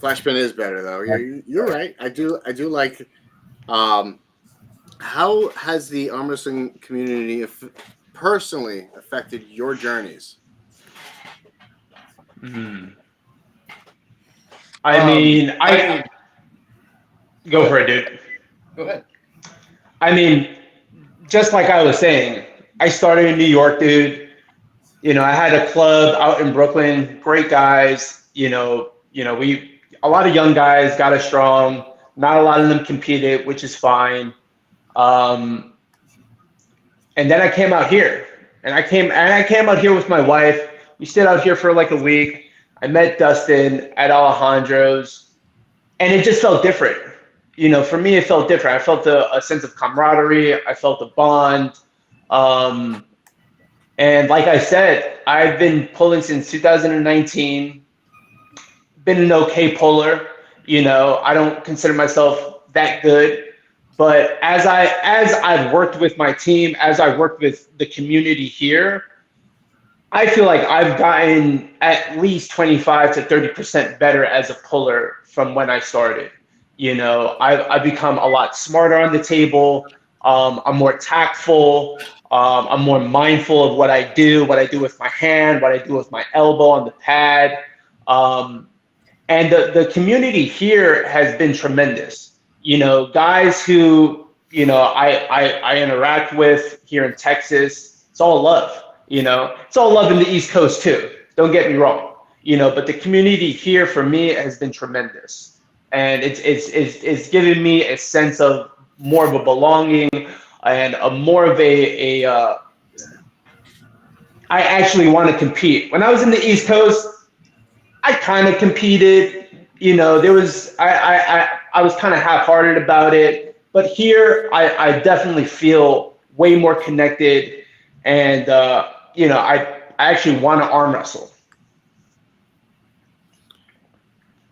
Flashpoint is better, though. You're right. I do like. How has the arm wrestling community personally affected your journeys? I mean, go for it, dude. Go ahead. I mean, just like I was saying, I started in New York, dude. You know, I had a club out in Brooklyn, great guys. You know, a lot of young guys got us strong. Not a lot of them competed, which is fine. And then I came out here, and I came out here with my wife. We stayed out here for like a week. I met Dustin at Alejandro's, and it just felt different. You know, for me, it felt different. I felt a sense of camaraderie. I felt a bond. And like I said, I've been pulling since 2019. Been an okay puller. You know, I don't consider myself that good. But as I've worked with my team, as I've worked with the community here, I feel like I've gotten at least 25 to 30% better as a puller from when I started. You know, I've become a lot smarter on the table. I'm more tactful. I'm more mindful of what I do with my hand, what I do with my elbow on the pad. And the community here has been tremendous. Guys who, I interact with here in Texas, it's all love. It's all love in the East Coast too. Don't get me wrong. But the community here for me has been tremendous. And it's given me a sense of more of a belonging and a more of I actually want to compete. When I was in the East Coast, I kind of competed. There was I was kind of half-hearted about it, but here I definitely feel way more connected, and I actually want to arm wrestle.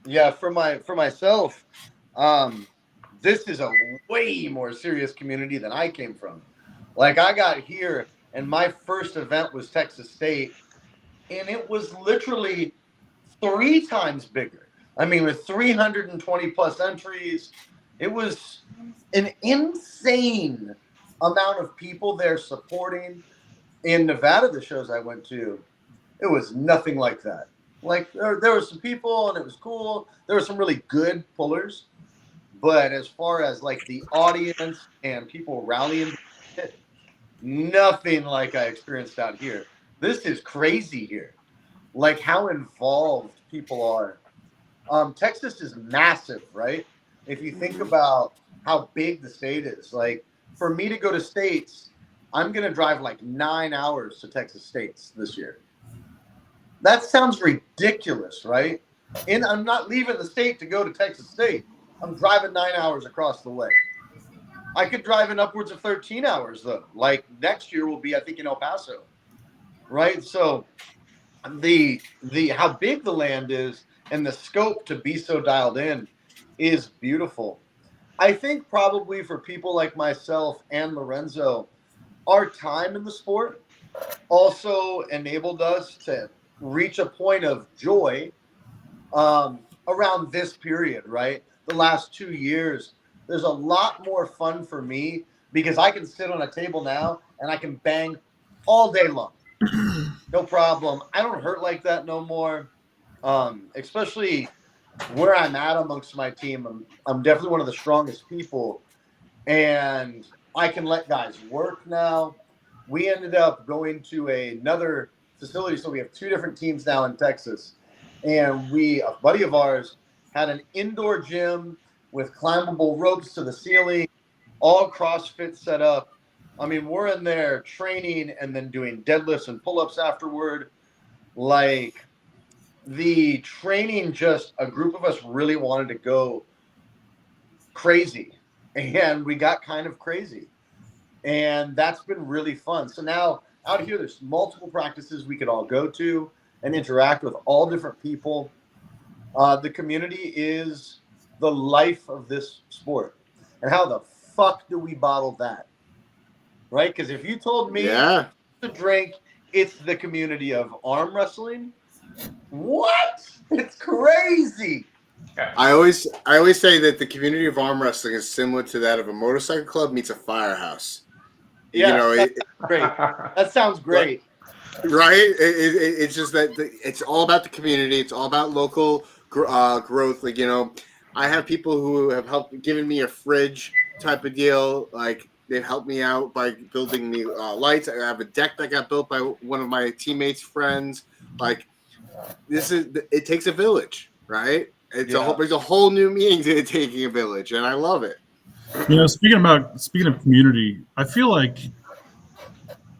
Yeah, for myself, this is a way more serious community than I came from. Like, I got here, and my first event was Texas State, and it was literally 3 times bigger. I mean, with 320 plus entries, it was an insane amount of people there supporting. In Nevada, the shows I went to, it was nothing like that. Like, there were some people, and it was cool. There were some really good pullers. But as far as, like, the audience and people rallying, nothing like I experienced out here. This is crazy here. Like, how involved people are. Texas is massive, right? If you think about how big the state is. Like, for me to go to states, I'm going to drive like 9 hours to Texas States this year. That sounds ridiculous, right? And I'm not leaving the state to go to Texas State. I'm driving 9 hours across the way. I could drive in upwards of 13 hours, though. Like, next year will be, I think, in El Paso, right? So the how big the land is and the scope to be so dialed in is beautiful. I think probably for people like myself and Lorenzo, our time in the sport also enabled us to reach a point of joy around this period, right? The last 2 years, there's a lot more fun for me because I can sit on a table now and I can bang all day long. No problem. I don't hurt like that no more. Especially where I'm at amongst my team. I'm definitely one of the strongest people, and I can let guys work now. We ended up going to another facility, so we have 2 different teams now in Texas. And a buddy of ours had an indoor gym with climbable ropes to the ceiling, all CrossFit set up. I mean, we're in there training and then doing deadlifts and pull-ups afterward. Like, the training, just a group of us really wanted to go crazy. And we got kind of crazy. And that's been really fun. So now out here, there's multiple practices we could all go to and interact with all different people. The community is the life of this sport. And how the fuck do we bottle that? Right? Because if you told me to drink, it's the community of arm wrestling. What? It's crazy. I always say that the community of arm wrestling is similar to that of a motorcycle club meets a firehouse. Yeah, great. That sounds great. Right? It's just that it's all about the community. It's all about local growth. Like, I have people who have given me a fridge type of deal. Like, they've helped me out by building me lights. I have a deck that got built by one of my teammates' friends. Like, it takes a village, right? There's a whole new meaning to it taking a village, and I love it. Speaking of community, I feel like,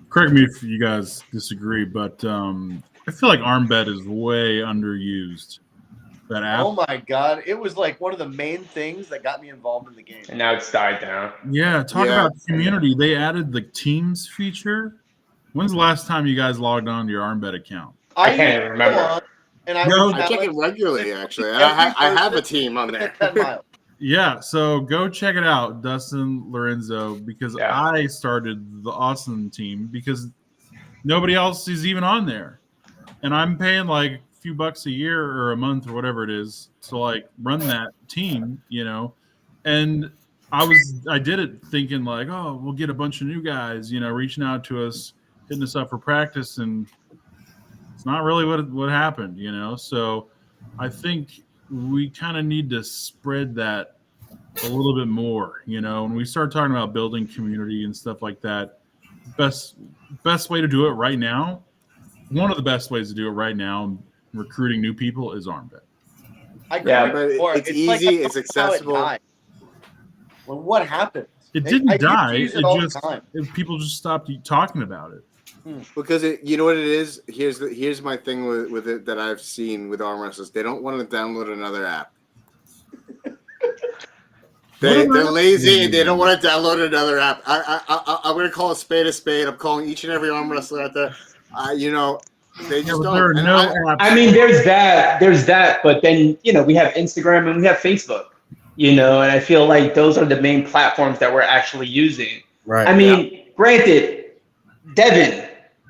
correct me if you guys disagree, but I feel like ArmBet is way underused. That app. Oh my god, it was like one of the main things that got me involved in the game. And now it's died down. Yeah, about community. They added the teams feature. When's the last time you guys logged on to your ArmBet account? I can't even remember. And I check it regularly, actually. I have a team on there. 10 miles. Yeah, so go check it out, Dustin, Lorenzo, because I started the Austin team because nobody else is even on there. And I'm paying like a few bucks a year or a month or whatever it is to like run that team, and I did it thinking like, oh, we'll get a bunch of new guys, reaching out to us, hitting us up for practice, and it's not really what happened, So I think we kind of need to spread that a little bit more, when we start talking about building community and stuff like that. Best way to do it right now, one of the best ways to do it right now, recruiting new people, is ArmBet. I Yeah, but it's like easy, it's how it accessible. died. Well, what happened? It didn't I used to die. use it all the Just time. people just stopped talking about it. Because you know what it is. Here's my thing with it that I've seen with arm wrestlers. They don't want to download another app. They're lazy and they don't want to download another app. I'm going to call a spade. I'm calling each and every arm wrestler out there. They just don't. There are no apps. I mean, there's that, but then we have Instagram and we have Facebook. And I feel like those are the main platforms that we're actually using. Right. I mean, granted, Devin,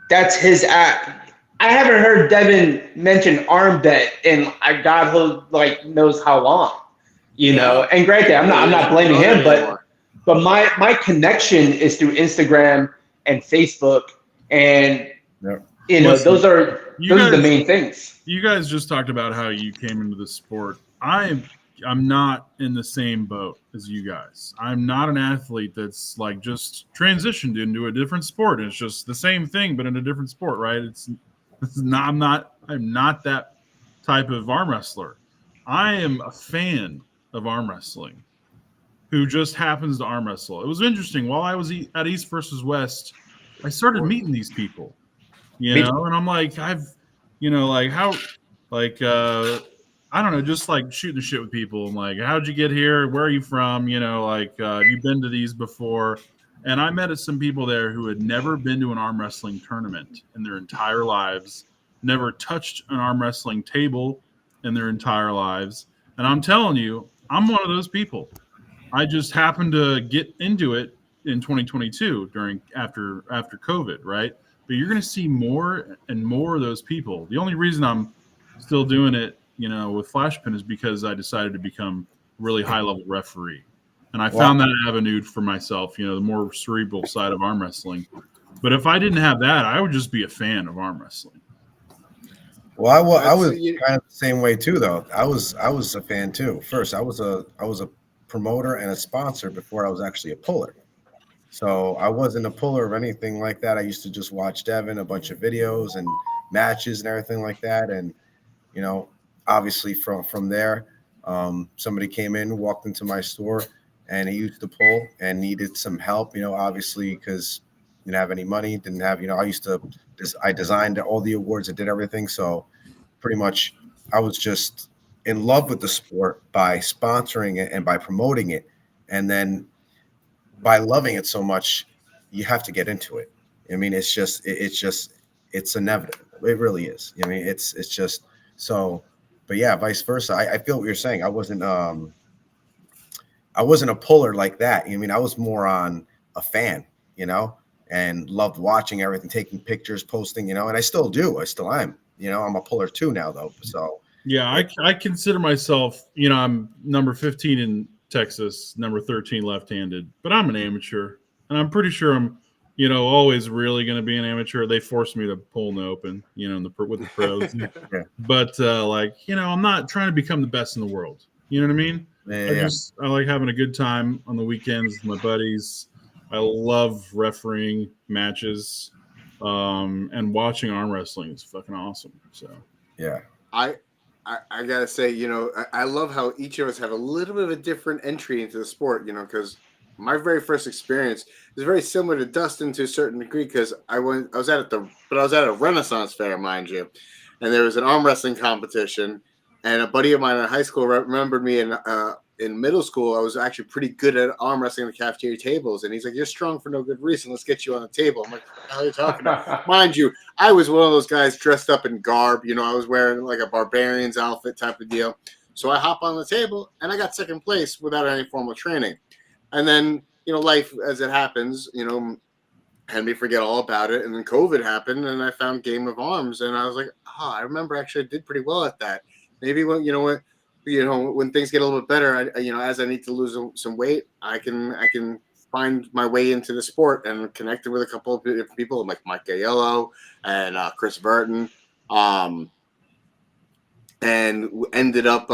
that's his app. I haven't heard Devin mention ArmBet in God knows how long. And granted, I'm not blaming him, but my connection is through Instagram and Facebook, and Listen, those are the main things. You guys just talked about how you came into the sport. I'm not in the same boat as you guys. I'm not an athlete that's like just transitioned into a different sport. It's just the same thing, but in a different sport, right? I'm not that type of arm wrestler. I am a fan of arm wrestling who just happens to arm wrestle. It was interesting. While I was at East versus West, I started meeting these people, and I'm like, I don't know, just like shooting the shit with people. I'm like, how'd you get here? Where are you from? Have you been to these before? And I met some people there who had never been to an arm wrestling tournament in their entire lives, never touched an arm wrestling table in their entire lives. And I'm telling you, I'm one of those people. I just happened to get into it in 2022 after COVID, right? But you're going to see more and more of those people. The only reason I'm still doing it, with Flashpin is because I decided to become a really high-level referee. And I found that avenue for myself, the more cerebral side of arm wrestling. But if I didn't have that, I would just be a fan of arm wrestling. Well, I was kind of the same way too, though. I was a fan too. First, I was a promoter and a sponsor before I was actually a puller. So I wasn't a puller or anything like that. I used to just watch Devin, a bunch of videos and matches and everything like that. And obviously from there, somebody came in, walked into my store, and he used to pull and needed some help. Obviously because didn't have any money, didn't have. I designed all the awards, I did everything. So pretty much, I was just in love with the sport by sponsoring it and by promoting it, and then by loving it so much, you have to get into it. I mean, it's inevitable. It really is. I mean, it's just so. But yeah, vice versa. I feel what you're saying. I wasn't a puller like that. I mean, I was more on a fan, and loved watching everything, taking pictures, posting, and I still do. I still am. I'm a puller too now, though. So yeah, I consider myself. I'm number 15 in Texas, number 13 left-handed, but I'm an amateur, and I'm pretty sure I'm, always really going to be an amateur. They forced me to pull in the open, with the pros. Yeah. But I'm not trying to become the best in the world. You know what I mean? Yeah. I like having a good time on the weekends with my buddies. I love refereeing matches, and watching arm wrestling is fucking awesome. So yeah, I gotta say, I love how each of us have a little bit of a different entry into the sport. Because my very first experience is very similar to Dustin to a certain degree. Because I was at a Renaissance fair, mind you, and there was an arm wrestling competition. And a buddy of mine in high school remembered me in middle school. I was actually pretty good at arm wrestling on the cafeteria tables. And he's like, "You're strong for no good reason. Let's get you on the table." I'm like, "What the hell are you talking about?" Mind you, I was one of those guys dressed up in garb. I was wearing like a barbarian's outfit type of deal. So I hop on the table and I got second place without any formal training. And then, life as it happens, had me forget all about it. And then COVID happened and I found Game of Arms. And I was like, I remember actually I did pretty well at that. Maybe when when things get a little bit better, as I need to lose some weight, I can find my way into the sport and connected with a couple of different people like Mike Gaiello and Chris Burton. And ended up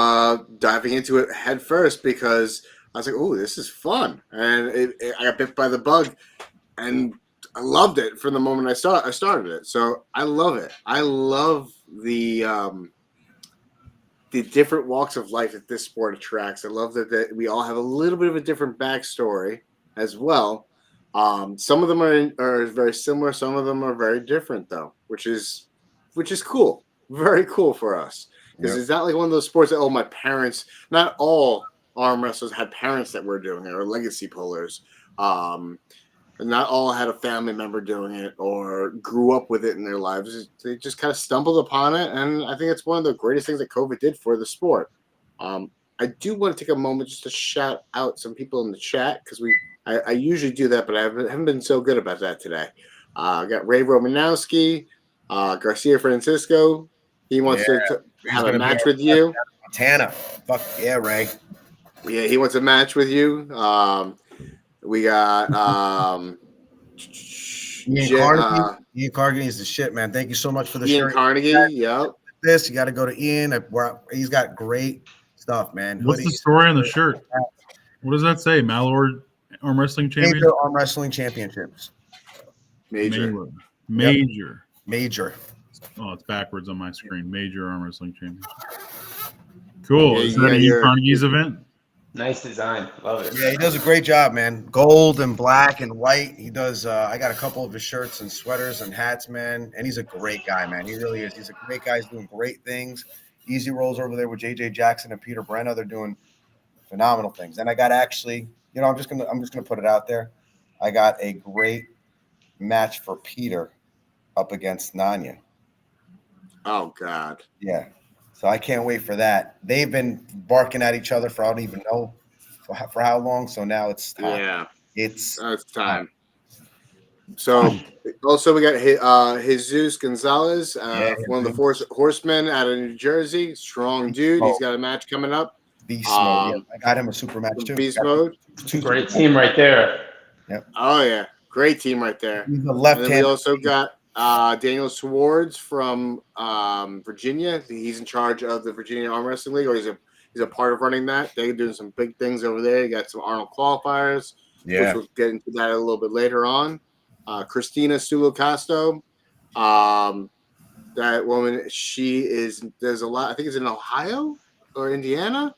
diving into it head first because I was like, "Oh, this is fun," and I got bit by the bug, and I loved it from the moment I started it. So I love it. I love the different walks of life that this sport attracts. I love that we all have a little bit of a different backstory as well. Some of them are very similar. Some of them are very different, though, which is cool. Very cool for us. Because it's not like one of those sports that, my parents, not all arm wrestlers had parents that were doing it or legacy pullers. And not all had a family member doing it or grew up with it in their lives. They just kind of stumbled upon it. And I think it's one of the greatest things that COVID did for the sport. I do want to take a moment just to shout out some people in the chat because I usually do that, but I haven't been so good about that today. I got Ray Romanowski, Garcia Francisco. He wants to have a match with you. Montana. Fuck yeah, Ray. Yeah, he wants a match with you. We got Ian Carnegie. Ian Carnegie is the shit, man. Thank you so much for the Ian shirt. Carnegie, yep. This, you got to go to Ian. He's got great stuff, man. What's the story on the shirt? What does that say? Malord Arm Wrestling Championship? Major Arm Wrestling Championships. Major. Major. Oh, it's backwards on my screen. Major Arm Wrestling Championship. Cool. Yeah, Is that Ian Carnegie's event? Nice design. Love it. Yeah, he does a great job, man. Gold and black and white. He does. I got a couple of his shirts and sweaters and hats, man. And he's a great guy, man. He really is. He's a great guy. He's doing great things. Easy Rolls over there with JJ Jackson and Peter Brenna. They're doing phenomenal things. And I got actually, I'm just gonna put it out there. I got a great match for Peter up against Nanya. Oh God. Yeah. So I can't wait for that. They've been barking at each other for I don't even know for how long. So now it's time. Yeah. It's time. So also we got Jesus Gonzalez, one of the horsemen out of New Jersey. Strong dude. He's got a match coming up. Beast mode. Yeah. I got him a super match too. Beast mode. Great team right there. Yep. Oh yeah, great team right there. He's the left hand. We also got Daniel Swartz from Virginia. He's in charge of the Virginia Arm Wrestling League, or he's a part of running that. They're doing some big things over there. You got some Arnold qualifiers, which we'll get into that a little bit later on. Christina Sulocasto, that woman, there's a lot. I think it's in Ohio or Indiana,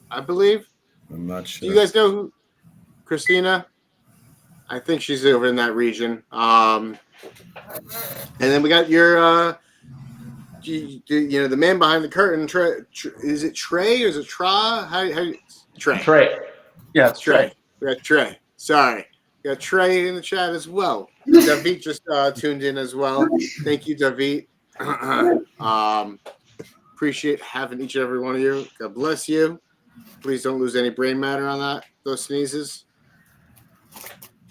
I believe. I'm not sure. Do you guys know who Christina? I think she's over in that region. And then we got your, the man behind the curtain. Is it Trey or is it Tra? Trey. Yeah, it's Trey. We got Trey. Sorry. We got Trey in the chat as well. David just tuned in as well. Thank you, David. Appreciate having each and every one of you. God bless you. Please don't lose any brain matter on those sneezes.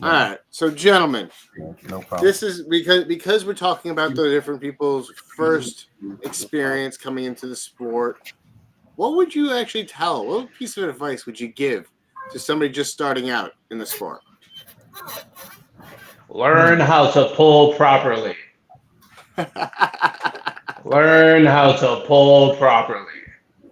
All right, so gentlemen, no problem. This is because we're talking about the different people's first experience coming into the sport. What would you actually tell? What piece of advice would you give to somebody just starting out in the sport? Learn how to pull properly. Learn how to pull properly.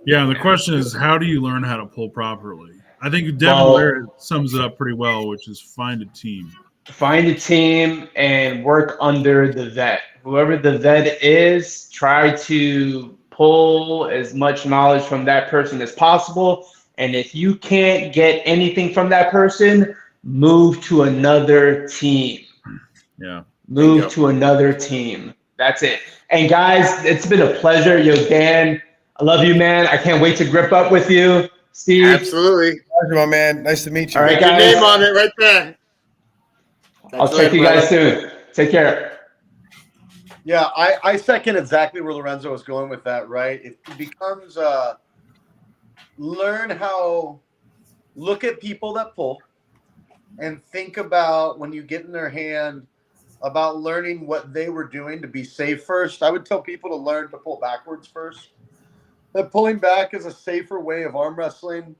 Yeah, and the question is, how do you learn how to pull properly? I think Devin Laird sums it up pretty well, which is find a team. Find a team and work under the vet. Whoever the vet is, try to pull as much knowledge from that person as possible. And if you can't get anything from that person, move to another team. Yeah. Move to another team. That's it. And guys, it's been a pleasure. Yo, Dan, I love you, man. I can't wait to grip up with you. Steve. Absolutely. Pleasure, my man. Nice to meet you. All right, Your guys. name on it right there. I'll check you guys soon. Take care. Yeah, I second exactly where Lorenzo was going with that, right? It becomes look at people that pull and think about when you get in their hand about learning what they were doing to be safe first. I would tell people to learn to pull backwards first. that pulling back is a safer way of arm wrestling.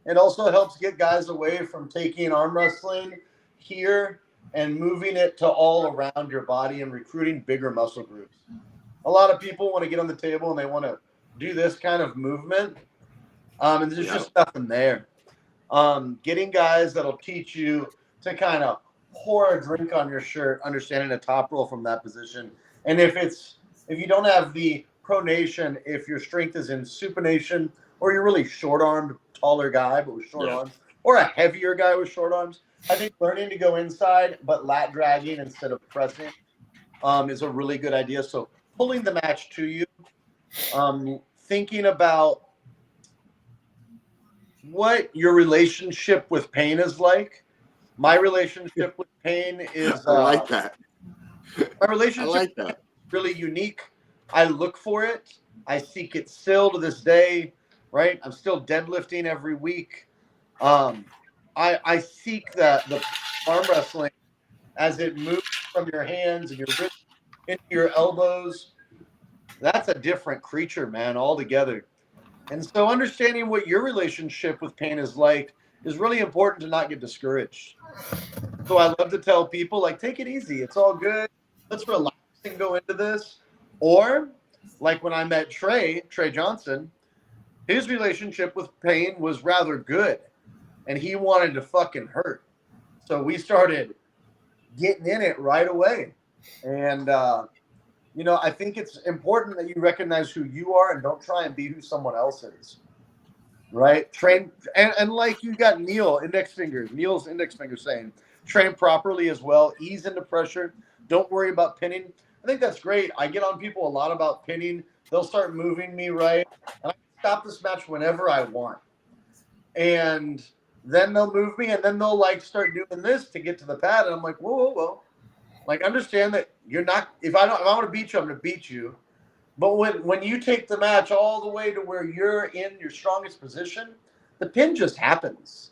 It also helps get guys away from taking arm wrestling here and moving it to all around your body and recruiting bigger muscle groups. A lot of people want to get on the table and they want to do this kind of movement, and there's just nothing there. Getting guys that'll teach you to kind of pour a drink on your shirt, understanding a top roll from that position. And if you don't have the pronation, if your strength is in supination, or you're really short-armed, taller guy but with short arms, or a heavier guy with short arms, I think learning to go inside but lat dragging instead of pressing is a really good idea. So pulling the match to you, thinking about what your relationship with pain is like. My relationship with pain is I like that. My relationship I like that. is really unique. I look for it. I seek it still to this day, right? I'm still deadlifting every week. I seek the arm wrestling as it moves from your hands and your wrists into your elbows. That's a different creature, man, altogether. And so understanding what your relationship with pain is like is really important to not get discouraged. So I love to tell people, like, take it easy. It's all good. Let's relax and go into this. Or, like when I met Trey Johnson, his relationship with pain was rather good. And he wanted to fucking hurt. So we started getting in it right away. And, I think it's important that you recognize who you are and don't try and be who someone else is. Right? Train, and like you got Neil's index finger saying, train properly as well, ease into pressure, don't worry about pinning. I think that's great. I get on people a lot about pinning. They'll start moving me right, and I can stop this match whenever I want. And then they'll move me, and then they'll like start doing this to get to the pad, and I'm like, whoa. Like, understand that you're not. If I want to beat you, I'm going to beat you. But when you take the match all the way to where you're in your strongest position, the pin just happens.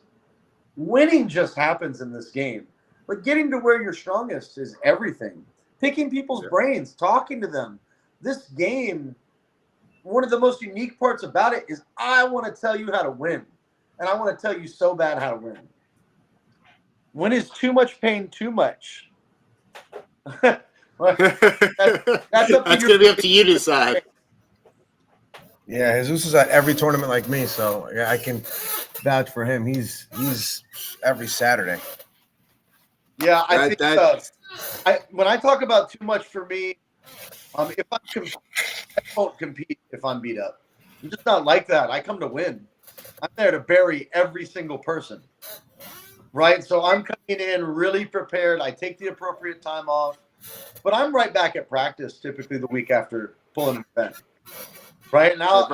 Winning just happens in this game. But getting to where you're strongest is everything. Picking people's brains, talking to them. This game, one of the most unique parts about it is I want to tell you how to win. And I want to tell you so bad how to win. When is too much pain too much? That's going to be up to you to decide. Yeah, Jesus is at every tournament like me, so I can vouch for him. He's every Saturday. Yeah, I think when I talk about too much for me, if I compete, I won't compete if I'm beat up. I'm just not like that. I come to win. I'm there to bury every single person. Right? So I'm coming in really prepared. I take the appropriate time off. But I'm right back at practice typically the week after pulling an event. Right? Now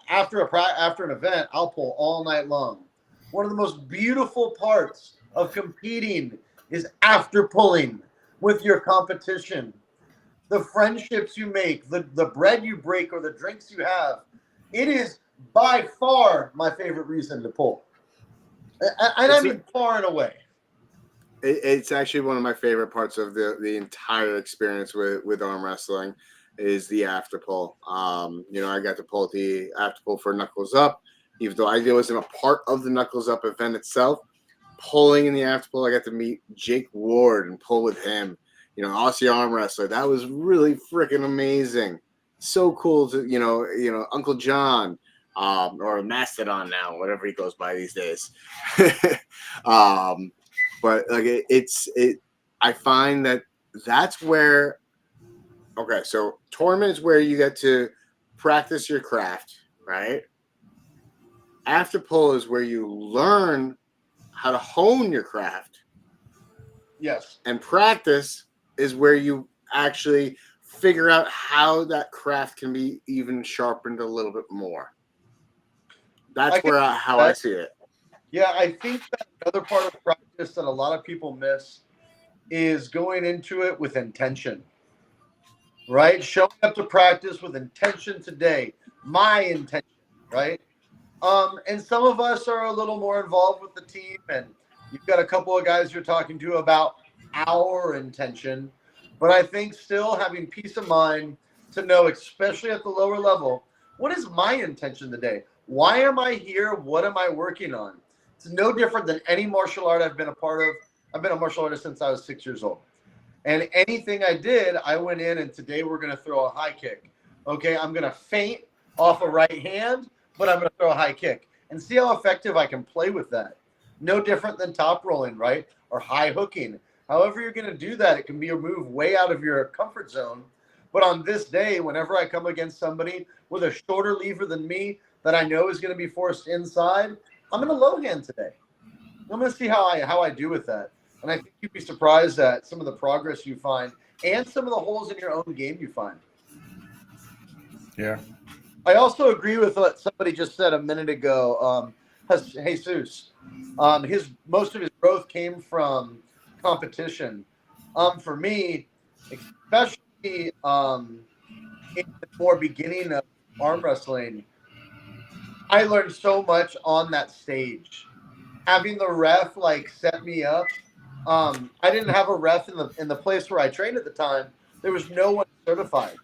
after an event, I'll pull all night long. One of the most beautiful parts of competing is after pulling with your competition. The friendships you make, the bread you break or the drinks you have. It is by far my favorite reason to pull. And I mean far and away. It's actually one of my favorite parts of the entire experience with arm wrestling is the after pull. I got to pull the after pull for Knuckles Up, even though I wasn't a part of the Knuckles Up event itself. Pulling in the after pull, I got to meet Jake Ward and pull with him. Aussie arm wrestler. That was really freaking amazing. So cool to Uncle John. Or Mastodon now, whatever he goes by these days. But like I find that's where. Okay, so tournament is where you get to practice your craft, right? After pull is where you learn how to hone your craft. Yes. And practice is where you actually figure out how that craft can be even sharpened a little bit more. That's how I see it. Yeah, I think that another part of practice that a lot of people miss is going into it with intention. Right? Showing up to practice with intention today. My intention, right? And some of us are a little more involved with the team, and you've got a couple of guys you're talking to about our intention. But I think still having peace of mind to know, especially at the lower level, What is my intention today? Why am I here? What am I working on? It's no different than any martial art I've been a part of. I've been a martial artist since I was 6 years old. And anything I did, I went in and today we're going to throw a high kick. Okay, I'm going to feint off a right hand, but I'm going to throw a high kick and see how effective I can play with that. No different than top rolling, right? Or high hooking. However you're going to do that, it can be a move way out of your comfort zone. But on this day, whenever I come against somebody with a shorter lever than me that I know is going to be forced inside, I'm going to low hand today. I'm going to see how I do with that. And I think you'd be surprised at some of the progress you find and some of the holes in your own game you find. Yeah. I also agree with what somebody just said a minute ago. Jesus, most of his growth came from competition. For me, especially in the more beginning of arm wrestling, I learned so much on that stage. Having the ref like set me up. I didn't have a ref in the place where I trained at the time. There was no one certified.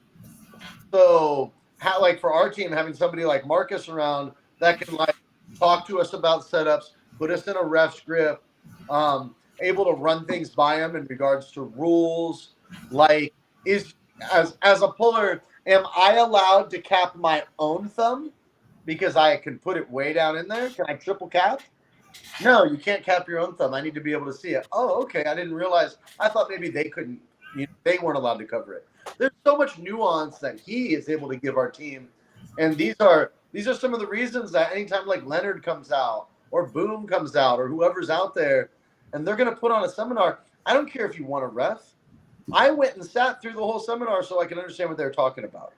So, like for our team, having somebody like Marcus around that can like talk to us about setups, put us in a ref's grip, able to run things by him in regards to rules. Like, as a puller, am I allowed to cap my own thumb because I can put it way down in there? Can I triple cap? No, you can't cap your own thumb. I need to be able to see it. Oh, okay. I didn't realize. I thought maybe they couldn't. They weren't allowed to cover it. There's so much nuance that he is able to give our team, and these are some of the reasons that anytime like Leonard comes out or Boom comes out or whoever's out there, and they're going to put on a seminar. I don't care if you want a ref. I went and sat through the whole seminar so I can understand what they're talking about.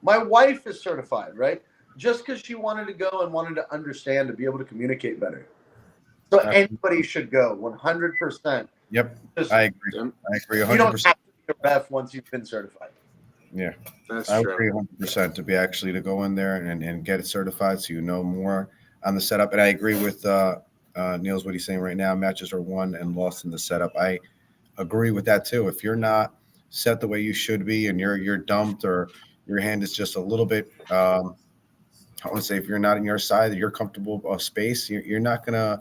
My wife is certified, right? Just because she wanted to go and wanted to understand to be able to communicate better. So anybody should go 100%. Yep, I agree. I agree 100%. You don't have to be a ref once you've been certified. Yeah, That's I true. agree 100% to be actually to go in there and get it certified so you know more on the setup. And I agree with Neil's what he's saying right now. Matches are won and lost in the setup. I agree with that too. If you're not set the way you should be and you're dumped or your hand is just a little bit, I want to say if you're not in your side, your comfortable space, you're not gonna.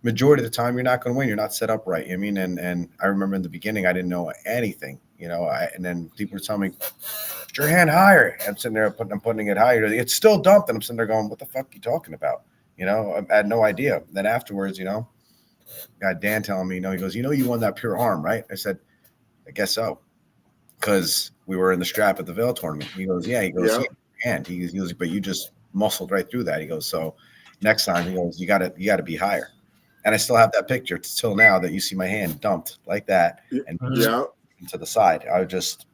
Majority of the time, you're not going to win. You're not set up right. I mean, and I remember in the beginning, I didn't know anything, and then people were telling me, put your hand higher. I'm sitting there putting it higher. It's still dumped. And I'm sitting there going, what the fuck are you talking about? I had no idea. Then afterwards, got Dan telling me, he goes, you won that pure arm, right? I said, I guess so. Because we were in the strap at the Vail tournament. He goes, yeah. He goes, hand. He goes, but you just muscled right through that. He goes, so next time, he goes, you got to be higher. And I still have that picture till now that you see my hand dumped like that and to the side. I would just,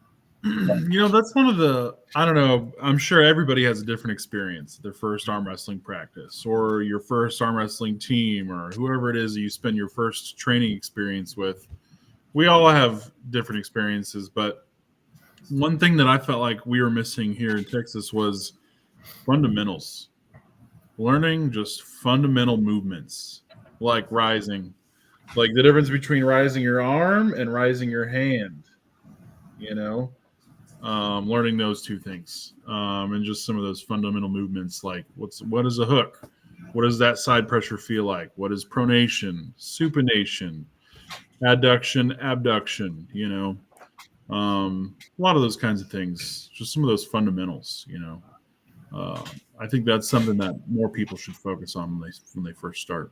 that's one of the, I don't know, I'm sure everybody has a different experience, their first arm wrestling practice or your first arm wrestling team or whoever it is that you spend your first training experience with. We all have different experiences, but one thing that I felt like we were missing here in Texas was fundamentals. Learning just fundamental movements. Like rising, like the difference between rising your arm and rising your hand, learning those two things, and just some of those fundamental movements, like what is a hook? What does that side pressure feel like? What is pronation, supination, adduction, abduction, a lot of those kinds of things, just some of those fundamentals, I think that's something that more people should focus on when they first start.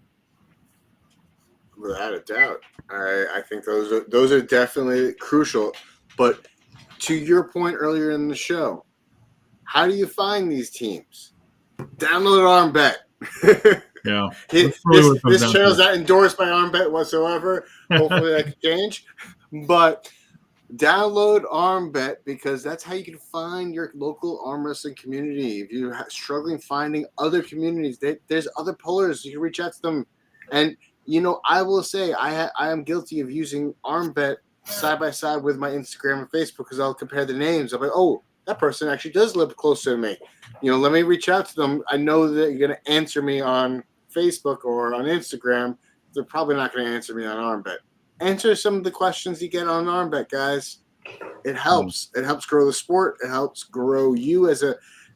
Without a doubt. I think those are definitely crucial. But to your point earlier in the show, how do you find these teams? Download ArmBet. Yeah. This channel's not endorsed by ArmBet whatsoever. Hopefully that can change. But download ArmBet because that's how you can find your local arm wrestling community. If you're struggling finding other communities, there's other pullers. You can reach out to them. And I will say I am guilty of using ArmBet side by side with my Instagram and Facebook because I'll compare the names. I'm like, oh, that person actually does live closer to me. Let me reach out to them. I know that you're going to answer me on Facebook or on Instagram. They're probably not going to answer me on ArmBet. Answer some of the questions you get on ArmBet, guys. It helps. It helps grow the sport. It helps grow you as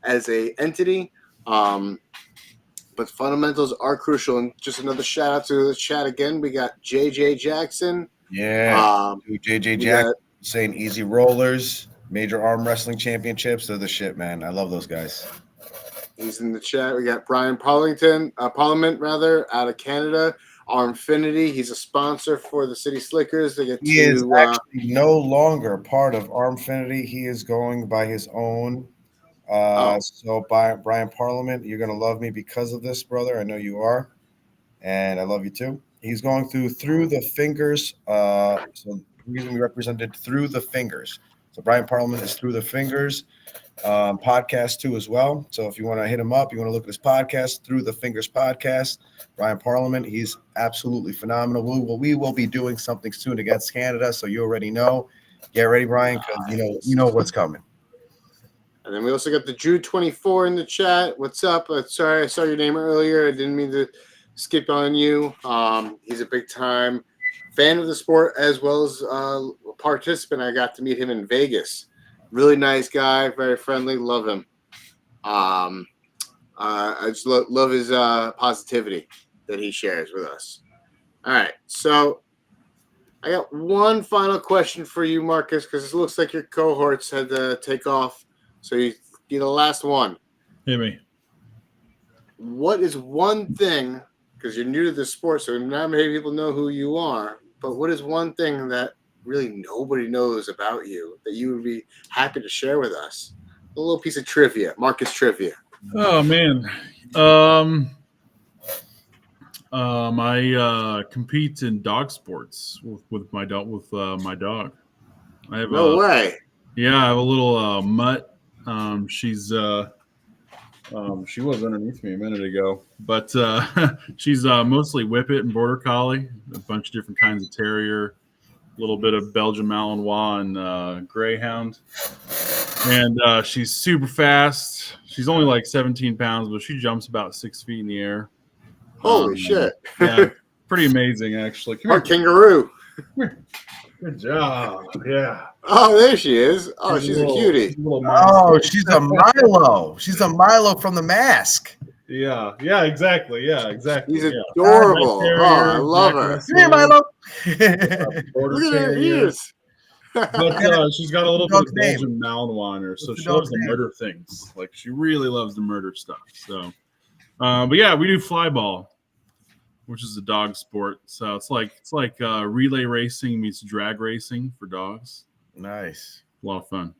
as a entity. But fundamentals are crucial. And just another shout out to the chat again. We got JJ Jackson. Yeah. JJ Jackson saying easy rollers, major arm wrestling championships. They're the shit, man. I love those guys. He's in the chat. We got Brian Parliament out of Canada. Armfinity. He's a sponsor for the City Slickers. He is actually no longer part of Armfinity. He is going by his own. So Brian Parliament, you're gonna love me because of this, brother. I know you are, and I love you too. He's going through the fingers. So he's gonna be represented through the fingers. So Brian Parliament is through the fingers podcast too as well. So if you want to hit him up, you want to look at his podcast, Through the Fingers podcast. Brian Parliament, he's absolutely phenomenal. We will be doing something soon against Canada, so you already know. Get ready, Brian, because you know what's coming. And then we also got the Drew24 in the chat. What's up? Sorry, I saw your name earlier. I didn't mean to skip on you. He's a big time fan of the sport as well as a participant. I got to meet him in Vegas. Really nice guy, very friendly. Love him. I just love his positivity that he shares with us. All right, so I got one final question for you, Marcus, because it looks like your cohorts had to take off. So you're the last one. Hit me. What is one thing, because you're new to the sport, so not many people know who you are, but what is one thing that really nobody knows about you that you would be happy to share with us? A little piece of trivia, Marcus trivia. Oh, man. I compete in dog sports with my dog. I have No way. Yeah, I have a little mutt. She was underneath me a minute ago, but she's mostly Whippet and Border Collie, a bunch of different kinds of terrier, a little bit of Belgian Malinois and Greyhound. And she's super fast. She's only like 17 pounds, but she jumps about 6 feet in the air. Holy shit. Yeah, pretty amazing, actually. Our kangaroo. Good job. Yeah. Oh, there she is. Oh, she's a cutie. Oh, she's a Milo. She's a Milo from The Mask. Yeah, exactly. Yeah, exactly. She's adorable. I love her. Come here, Milo. Look at her ears. But she's got a little bit of name? Belgian Malinois on her, so What's she the loves dog's to name? murder things. Like, she really loves to murder stuff. So, but yeah, we do fly ball, which is a dog sport. So it's like relay racing meets drag racing for dogs. Nice. A lot of fun.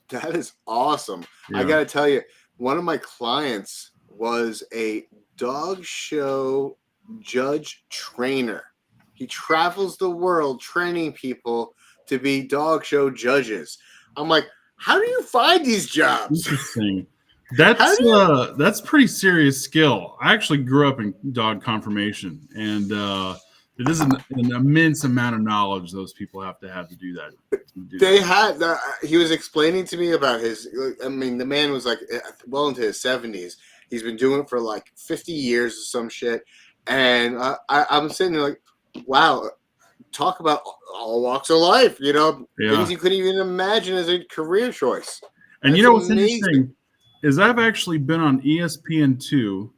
That is awesome. Yeah. I got to tell you, one of my clients was a dog show judge trainer. He travels the world training people to be dog show judges. I'm like, how do you find these jobs? Interesting. That's pretty serious skill. I actually grew up in dog conformation, and it is an immense amount of knowledge those people have to do that. He was explaining to me about the man was like well into his 70s. He's been doing it for like 50 years or some shit. And I'm sitting there like, wow, talk about all walks of life, things you couldn't even imagine as a career choice. And what's interesting is I've actually been on ESPN2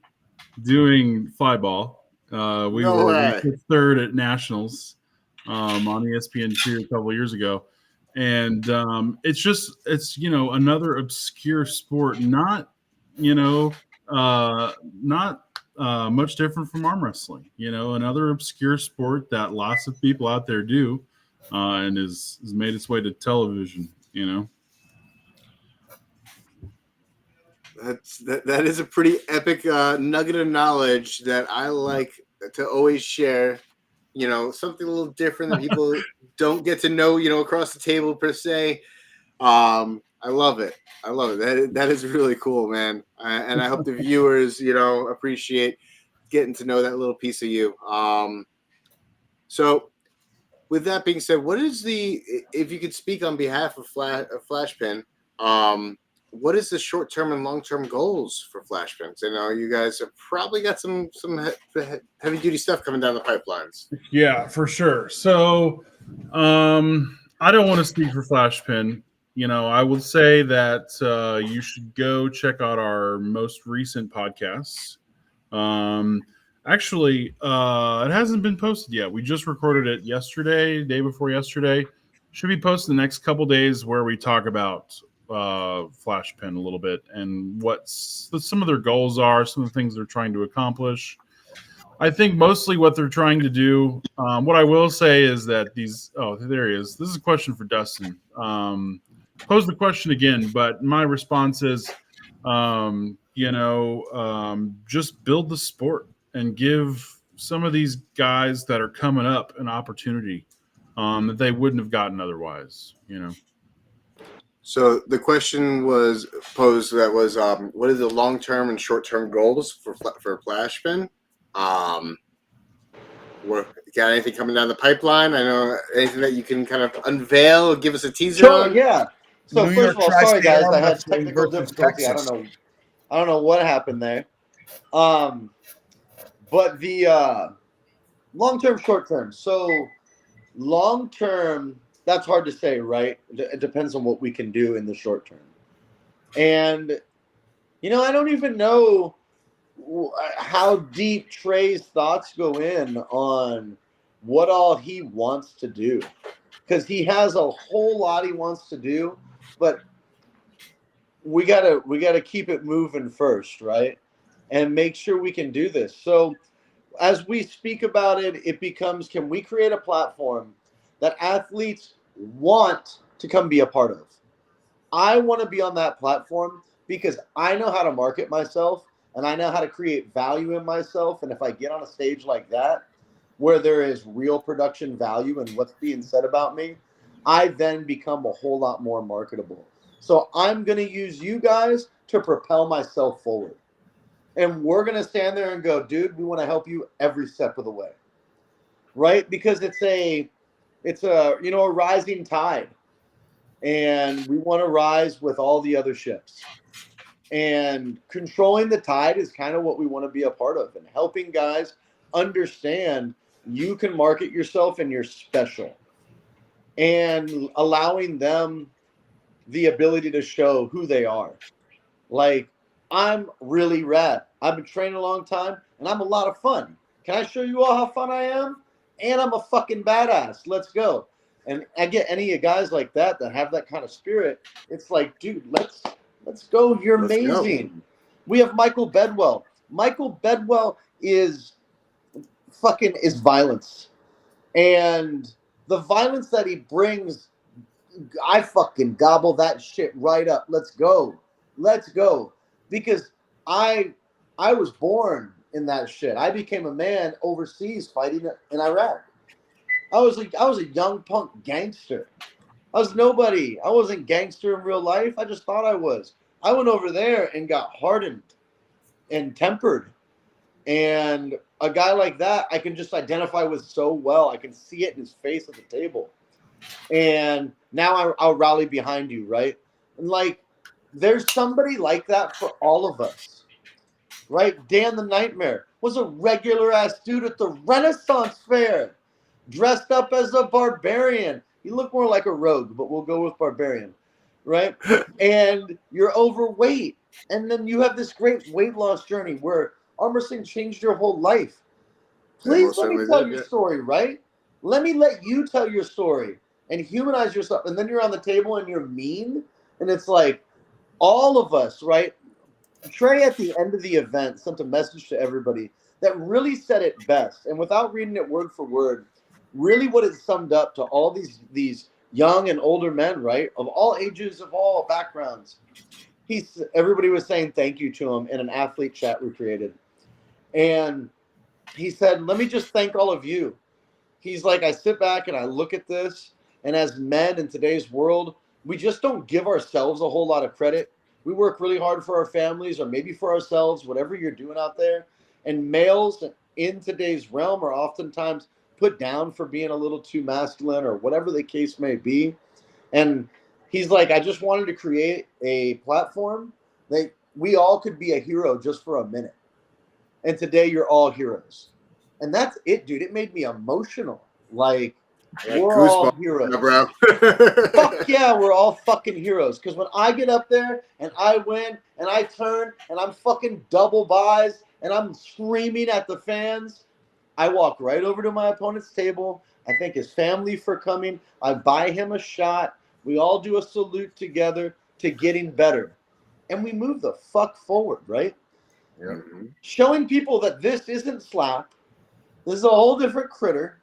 doing fly ball. We were third at Nationals on ESPN2 a couple of years ago. And it's another obscure sport, not much different from arm wrestling, another obscure sport that lots of people out there do and has made its way to television, That is a pretty epic nugget of knowledge that I like to always share. Something a little different that people don't get to know, across the table per se. I love it. That is really cool, man. And I hope the viewers, appreciate getting to know that little piece of you. So with that being said, if you could speak on behalf of Flashpin, what is the short-term and long-term goals for Flashpins? I know you guys have probably got some heavy-duty stuff coming down the pipelines. Yeah, for sure. So I don't want to speak for Flashpin. I would say that you should go check out our most recent podcasts. Actually, it hasn't been posted yet. We just recorded it yesterday, day before yesterday. Should be posted the next couple days, where we talk about Flashpin a little bit and what some of their goals are, some of the things they're trying to accomplish. I think mostly what they're trying to do. What I will say is that these. Oh, there he is. This is a question for Dustin. Pose the question again, but my response is, just build the sport and give some of these guys that are coming up an opportunity that they wouldn't have gotten otherwise. So the question was posed that was, what are the long-term and short-term goals for Flashpin? Got anything coming down the pipeline? I know anything that you can kind of unveil, give us a teaser Sure, on? yeah. So New first York of all, sorry Tri-State guys, I Arm had Wrestling technical versus difficulty. Texas. I don't know what happened there. But the long-term, short-term. So long-term, that's hard to say, right? It depends on what we can do in the short term. And I don't even know how deep Trey's thoughts go in on what all he wants to do, because he has a whole lot he wants to do, but we gotta keep it moving first, right? And make sure we can do this. So as we speak about it, it becomes, can we create a platform that athletes want to come be a part of? I want to be on that platform because I know how to market myself and I know how to create value in myself. And if I get on a stage like that, where there is real production value in what's being said about me, I then become a whole lot more marketable. So I'm going to use you guys to propel myself forward. And we're going to stand there and go, dude, we want to help you every step of the way. Right? Because it's a rising tide. And we want to rise with all the other ships. And controlling the tide is kind of what we want to be a part of, and helping guys understand you can market yourself and you're special, and allowing them the ability to show who they are. Like, I'm really rad. I've been training a long time and I'm a lot of fun. Can I show you all how fun I am? And I'm a fucking badass. Let's go. And I get any of you guys like that have that kind of spirit. It's like, dude, let's go. You're amazing. We have Michael Bedwell. Michael Bedwell is violence. And the violence that he brings, I fucking gobble that shit right up. Let's go. Let's go. Because I was born in that shit. I became a man overseas fighting in Iraq. I was a young punk gangster. I was nobody. I wasn't gangster in real life. I just thought I was. I went over there and got hardened and tempered. And a guy like that, I can just identify with so well. I can see it in his face at the table. And now I'll rally behind you, right? And like, there's somebody like that for all of us, right? Dan the Nightmare was a regular ass dude at the Renaissance Fair, dressed up as a barbarian. He looked more like a rogue, but we'll go with barbarian, right? And you're overweight. And then you have this great weight loss journey where arm wrestling changed your whole life. Please let me tell your story, right? Let me let you tell your story and humanize yourself. And then you're on the table and you're mean. And it's like, all of us, right? Trey at the end of the event sent a message to everybody that really said it best. And without reading it word for word, really what it summed up to all these young and older men, right? Of all ages, of all backgrounds. Everybody was saying thank you to him in an athlete chat we created. And he said, let me just thank all of you. He's like, I sit back and I look at this, and as men in today's world, we just don't give ourselves a whole lot of credit. We work really hard for our families or maybe for ourselves, whatever you're doing out there. And males in today's realm are oftentimes put down for being a little too masculine or whatever the case may be. And he's like, I just wanted to create a platform that we all could be a hero just for a minute. And today you're all heroes. And that's it, dude. It made me emotional. Like, We're all Goosebumps, heroes. bro. Fuck yeah, we're all fucking heroes. Because when I get up there and I win and I turn and I'm fucking double buys and I'm screaming at the fans, I walk right over to my opponent's table. I thank his family for coming. I buy him a shot. We all do a salute together to getting better. And we move the fuck forward, right? Mhm. Showing people that this isn't slap. This is a whole different critter.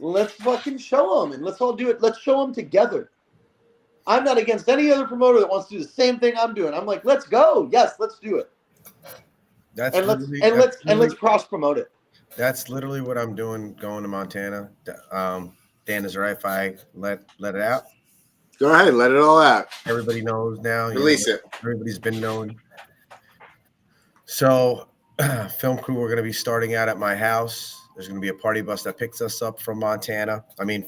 Let's fucking show them and let's all do it. Let's show them together. I'm not against any other promoter that wants to do the same thing I'm doing. I'm like, let's go. Yes, let's do it. Let's cross promote it. That's literally what I'm doing going to Montana. Dan, is it right if I let it out? Go ahead, let it all out. Everybody knows now. Release it. Everybody's been known. So, film crew, we're going to be starting out at my house. There's going to be a party bus that picks us up from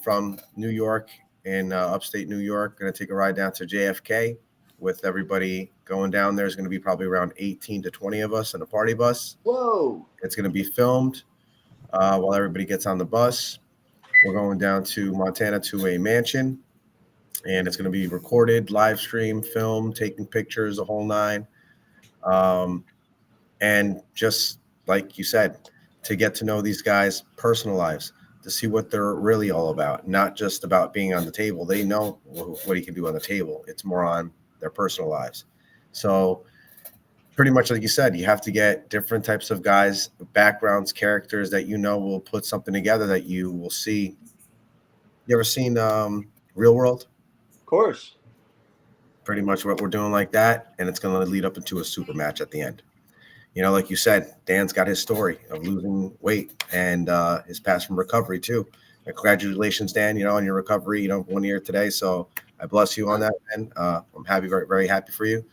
from New York in upstate New York. Going to take a ride down to JFK with everybody going down. There's going to be probably around 18 to 20 of us in a party bus. Whoa. It's going to be filmed while everybody gets on the bus. We're going down to Montana to a mansion, and it's going to be recorded, live stream, filmed, taking pictures, the whole nine. And just like you said, to get to know these guys' personal lives, to see what they're really all about, not just about being on the table. They know what he can do on the table. It's more on their personal lives. So pretty much like you said, you have to get different types of guys, backgrounds, characters that will put something together that you will see. You ever seen Real World? Of course. Pretty much what we're doing like that, and it's going to lead up into a super match at the end. Like you said, Dan's got his story of losing weight and his past from recovery too. And congratulations, Dan, on your recovery, 1 year today. So I bless you on that, man. I'm happy, very, very happy for you.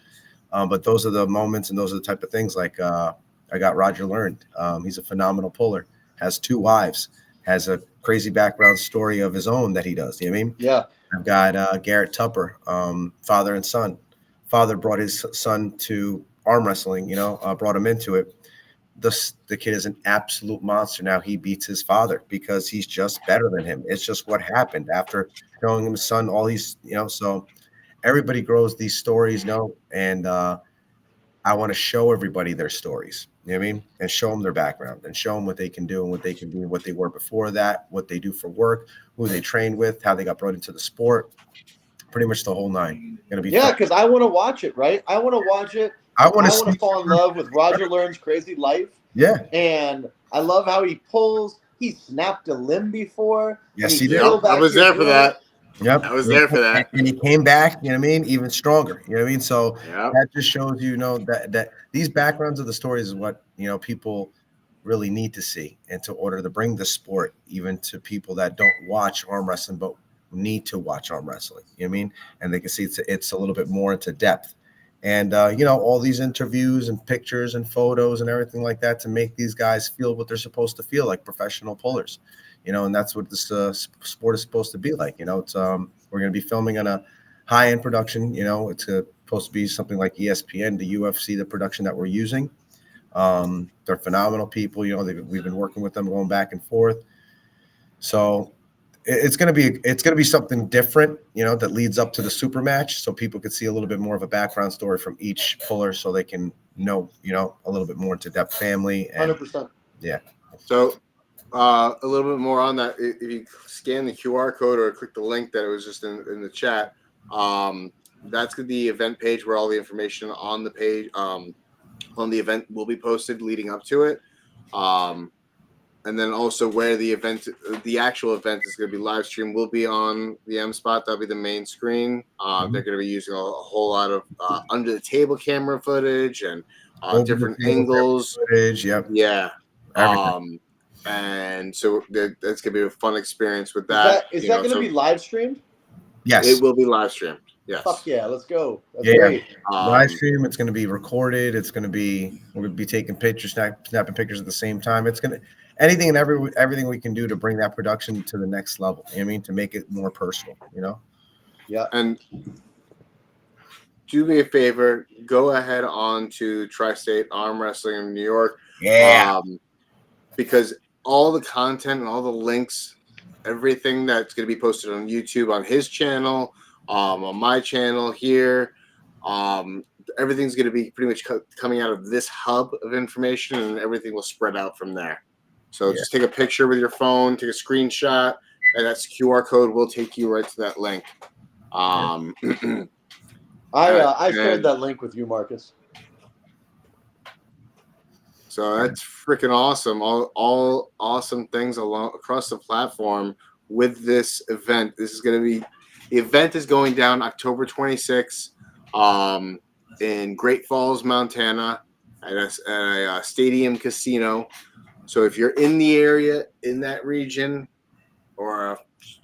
But those are the moments and those are the type of things like I got Roger Learned. He's a phenomenal puller, has 2 wives, has a crazy background story of his own that he does. You know what I mean? Yeah. I've got Garrett Tupper, father and son. Father brought his son to arm wrestling, brought him into it. The kid is an absolute monster. Now he beats his father because he's just better than him. It's just what happened after showing him his son all these, so everybody grows these stories, and I want to show everybody their stories, you know what I mean? And show them their background and show them what they can do and what they can do, what they were before that, what they do for work, who they trained with, how they got brought into the sport, pretty much the whole nine. Gonna be fun. Because I want to watch it, right? I want to watch it. I want to fall in love with Roger Learn's crazy life. Yeah. And I love how he pulls. He snapped a limb before. Yes, he did. I was there for that. Yep. I was there for that. And he came back, you know what I mean, even stronger. You know what I mean? So that just shows that these backgrounds of the stories is what, people really need to see, and to order to bring the sport even to people that don't watch arm wrestling but need to watch arm wrestling. You know what I mean? And they can see it's a little bit more into depth. And, all these interviews and pictures and photos and everything like that to make these guys feel what they're supposed to feel like, professional pullers, and that's what this sport is supposed to be like. It's we're going to be filming on a high-end production. It's supposed to be something like ESPN, the UFC, the production that we're using. They're phenomenal people. We've been working with them, going back and forth. So it's going to be something different, that leads up to the super match, so people could see a little bit more of a background story from each puller, so they can know, a little bit more into depth family. And 100%. Yeah. So a little bit more on that. If you scan the QR code or click the link that it was just in the chat, that's the event page where all the information on the page on the event will be posted leading up to it. And then also where the actual event is going to be live streamed will be on the M Spot. That'll be the main screen. They're going to be using a whole lot of under the table camera footage and different angles. Footage, yep. Yeah. Everything. And so that's going to be a fun experience with that. Is that going to be live streamed? Yes. It will be live streamed. Yes. Fuck yeah, let's go. That's great. Live stream. It's going to be recorded. We're going to be taking pictures, snapping pictures at the same time. It's going to anything and everything we can do to bring that production to the next level. You know what I mean? To make it more personal, Yeah. And do me a favor, go ahead on to Tristate Armwrestling in New York. Yeah. Because all the content and all the links everything that's going to be posted on YouTube, on his channel, on my channel here. Everything's going to be pretty much coming out of this hub of information, and everything will spread out from there. So just take a picture with your phone, take a screenshot, and that QR code will take you right to that link. I shared that link with you, Marcus. So that's freaking awesome. All awesome things across the platform with this event. The event is going down October 26th in Great Falls, Montana at a stadium casino. So if you're in the area, in that region, or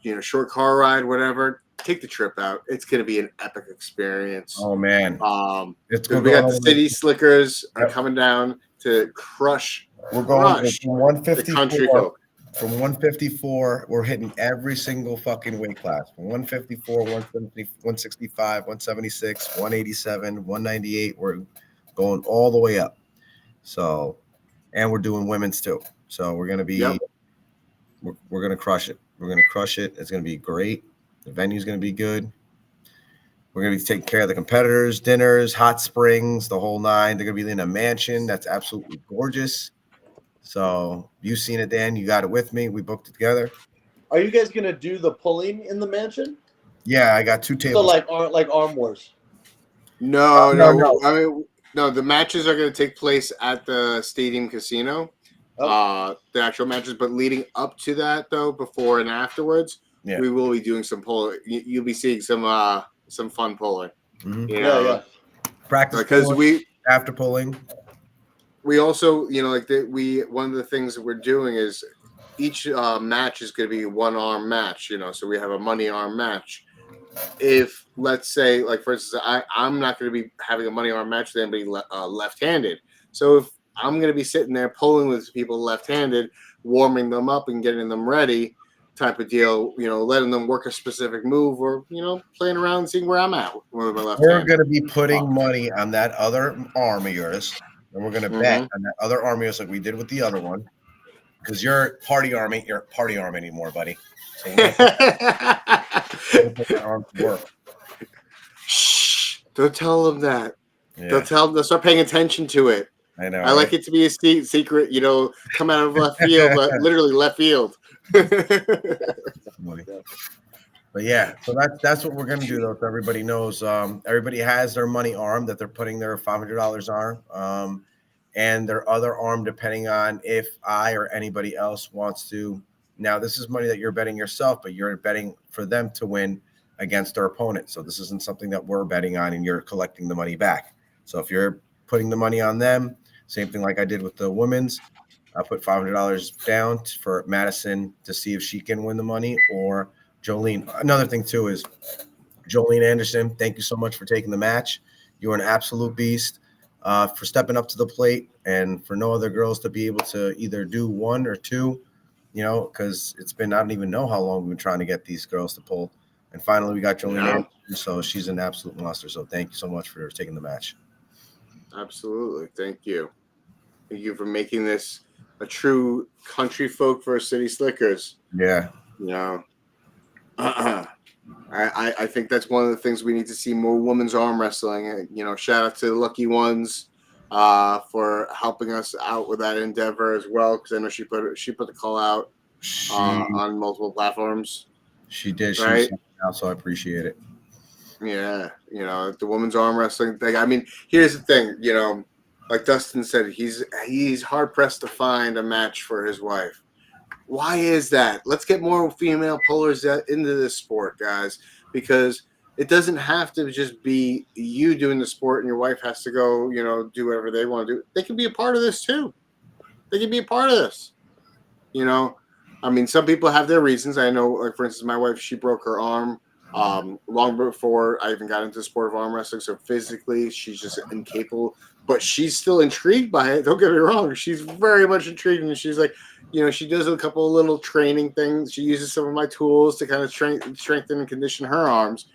a short car ride, whatever, take the trip out. It's going to be an epic experience. Oh man, we got the City Slickers are coming down to crush. We're going from 154. The country folk. From 154, we're hitting every single fucking weight class. From 154, 170, 165, 176, 187, 198. We're going all the way up. So, and we're doing women's too. So we're gonna be, we're gonna crush it. We're gonna crush it. It's gonna be great. The venue's gonna be good. We're gonna be taking care of the competitors, dinners, hot springs, the whole nine. They're gonna be in a mansion that's absolutely gorgeous. So you've seen it, Dan. You got it with me. We booked it together. Are you guys gonna do the pulling in the mansion? Yeah, I got 2 tables. So like Arm Wars. No. I mean, no. The matches are going to take place at the Stadium Casino. The actual matches, but leading up to that, though, before and afterwards, we will be doing some pulling. You'll be seeing some fun pulling. Mm-hmm. Practice because after pulling. We also, one of the things that we're doing is each match is going to be one arm match. So we have a money arm match. If, let's say, like, for instance, I'm not going to be having a money arm match with anybody left-handed. So if I'm going to be sitting there pulling with people left-handed, warming them up and getting them ready type of deal, letting them work a specific move or, playing around and seeing where I'm at with my left hand. We're going to be putting money on that other arm of yours, and we're going to bet on that other arm of yours like we did with the other one, because your party arm ain't your party arm anymore, buddy. So Shh! Don't tell them that. Yeah. Don't tell them. They'll start paying attention to it. I know. I like it to be a secret. Come out of left field, but literally left field. But yeah, so that's what we're gonna do, though. So everybody knows. Everybody has their money arm that they're putting their $500 on, and their other arm, depending on if I or anybody else wants to. Now, this is money that you're betting yourself, but you're betting for them to win against their opponent. So this isn't something that we're betting on, and you're collecting the money back. So if you're putting the money on them, same thing like I did with the women's. I put $500 down for Madison to see if she can win the money, or Jolene. Another thing too is Jolene Anderson. Thank you so much for taking the match. You're an absolute beast, for stepping up to the plate, and for no other girls to be able to either do one or two, because it's been, I don't even know how long we've been trying to get these girls to pull. And finally we got Jolene Anderson, so she's an absolute monster. So thank you so much for taking the match. Absolutely. Thank you. Thank you for making this a true country folk for City Slickers. Yeah. I think that's one of the things we need to see more women's arm wrestling. Shout out to the Lucky Ones for helping us out with that endeavor as well, because I know she put the call out on multiple platforms. She did. Right? So I appreciate it. Yeah. The women's arm wrestling thing. I mean, here's the thing, like Dustin said, he's hard pressed to find a match for his wife. Why is that? Let's get more female pullers into this sport, guys, because it doesn't have to just be you doing the sport and your wife has to go, do whatever they want to do. They can be a part of this too. They can be a part of this. I mean, some people have their reasons. I know, like, for instance, my wife, she broke her arm long before I even got into the sport of arm wrestling. So physically, she's just incapable, but she's still intrigued by it. Don't get me wrong. She's very much intrigued. And she's like, she does a couple of little training things. She uses some of my tools to kind of strengthen and condition her arms,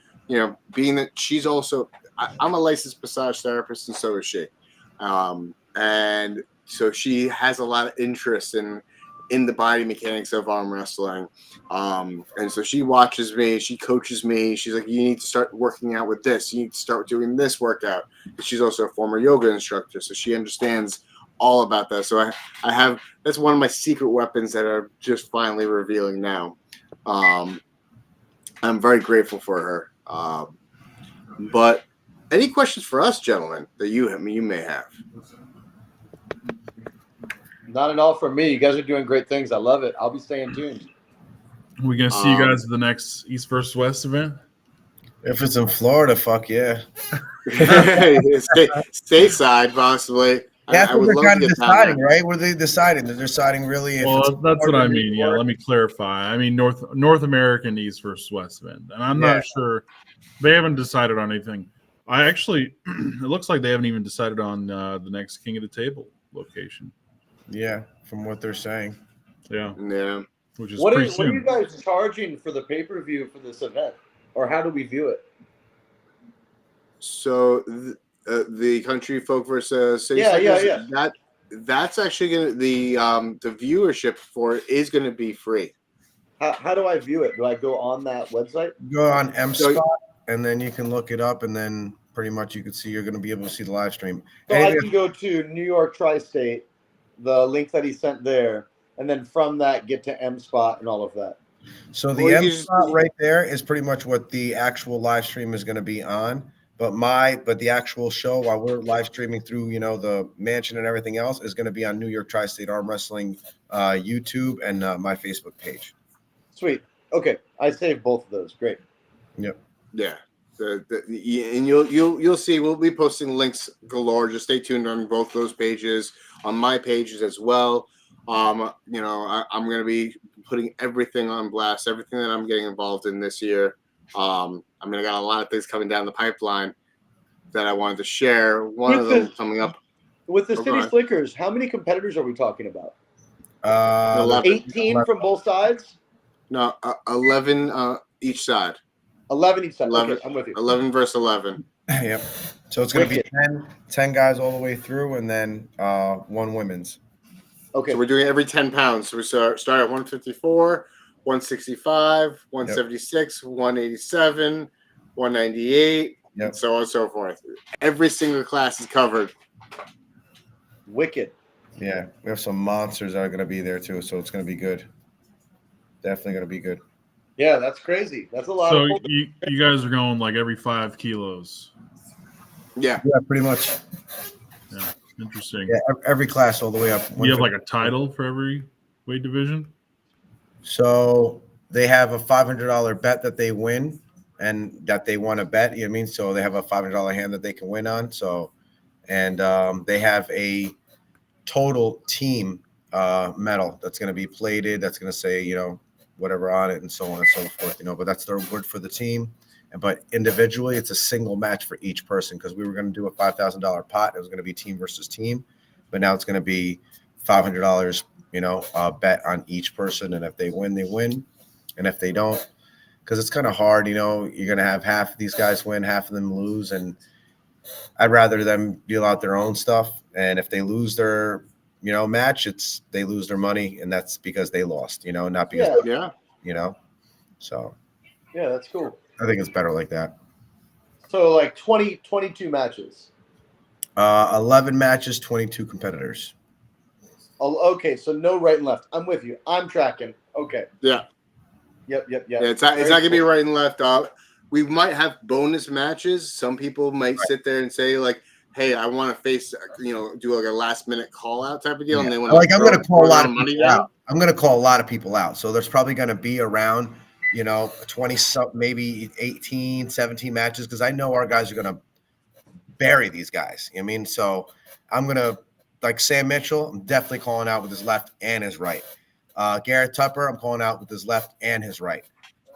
being that she's also, I'm a licensed massage therapist, and so is she. And so she has a lot of interest in in the body mechanics of arm wrestling. And so she watches me, she coaches me. She's like, you need to start working out with this. You need to start doing this workout. And she's also a former yoga instructor, so she understands all about that. So I have, that's one of my secret weapons that are just finally revealing now. I'm very grateful for her. But any questions for us, gentlemen, that you may have? Not at all from me. You guys are doing great things. I love it. I'll be staying tuned. We're gonna see you guys at the next East versus West event. If it's in Florida, fuck yeah. Stateside, possibly. That's I what would they're love kind to of get down deciding, there. right? What are they deciding? They're deciding really if it's Well, that's what I mean. Yeah, Florida. let me clarify. I mean North American East versus West event, and I'm Yeah. not sure they haven't decided on anything. I actually, it looks like they haven't even decided on the next King of the Table location. Yeah, from what they're saying. Yeah, Yeah. which is What are pretty you soon. guys charging for the pay-per-view for this event? Or how do we view it? So the country folk versus city Yeah, cycles, yeah. that's actually gonna the viewership for it is gonna be free. How do I view it? Do I go on that website? Go on M So- Spot, and then you can look it up, and then pretty much you can see you're going to be able to see the live stream. So I Anything- can go to New York Tri-State, the link that he sent there, and then from that get to M Spot and all of that. So the Well, you M just- Spot right there is pretty much what the actual live stream is going to be on. But the actual show while we're live streaming through, the mansion and everything else is going to be on New York Tri-State Arm Wrestling YouTube and my Facebook page. Sweet. Okay, I saved both of those. Great. Yeah. And you'll see we'll be posting links galore. Just stay tuned on both those pages, on my pages as well. I'm going to be putting everything on blast, everything that I'm getting involved in this year. I got a lot of things coming down the pipeline that I wanted to share. One of them coming up With the go City ahead. Slickers, how many competitors are we talking about? 11. 18 from both sides? No, 11 each side. 11 each side. 11, Okay, I'm with you. 11 versus 11. Yep. So it's going to be Wicked. 10 guys all the way through, and then one women's. Okay. So we're doing every 10 pounds. So we start at 154, 165, 176, 187, 198, and so on and so forth. Every single class is covered. Wicked. Yeah, we have some monsters that are going to be there too, so it's going to be good. Definitely going to be good. Yeah, that's crazy. That's a lot So of you guys are going like every 5 kilos. Yeah. Yeah, pretty much. Yeah, interesting. Yeah, every class all the way up. You have like a title for every weight division? So they have a $500 bet that they win and that they want to bet. You know what I mean? So they have a $500 hand that they can win on. So, and they have a total team medal that's going to be plated. That's going to say, whatever on it and so on and so forth, but that's their word for the team. But individually, it's a single match for each person because we were going to do a $5,000 pot. It was going to be team versus team, but now it's going to be $500, bet on each person. And if they win, they win. And if they don't, because it's kind of hard, you're going to have half of these guys win, half of them lose. And I'd rather them deal out their own stuff. And if they lose their, match, they lose their money. And that's because they lost, not because, So yeah, that's cool. I think it's better like that. So like 22 matches. 11 matches, 22 competitors. Oh, okay, so no right and left. I'm with you. I'm tracking. Okay. Yeah. Yep. Yeah, it's not going to be right and left. We might have bonus matches. Some people might sit there and say, like, hey, I want to face, do like a last minute call out type of deal. Yeah. And they want I'm going to call a lot of money people down. out. I'm going to call a lot of people out. So there's probably going to be around, 20, maybe 18, 17 matches because I know our guys are going to bury these guys. I mean, so I'm going to, like Sam Mitchell, I'm definitely calling out with his left and his right. Garrett Tupper, I'm calling out with his left and his right.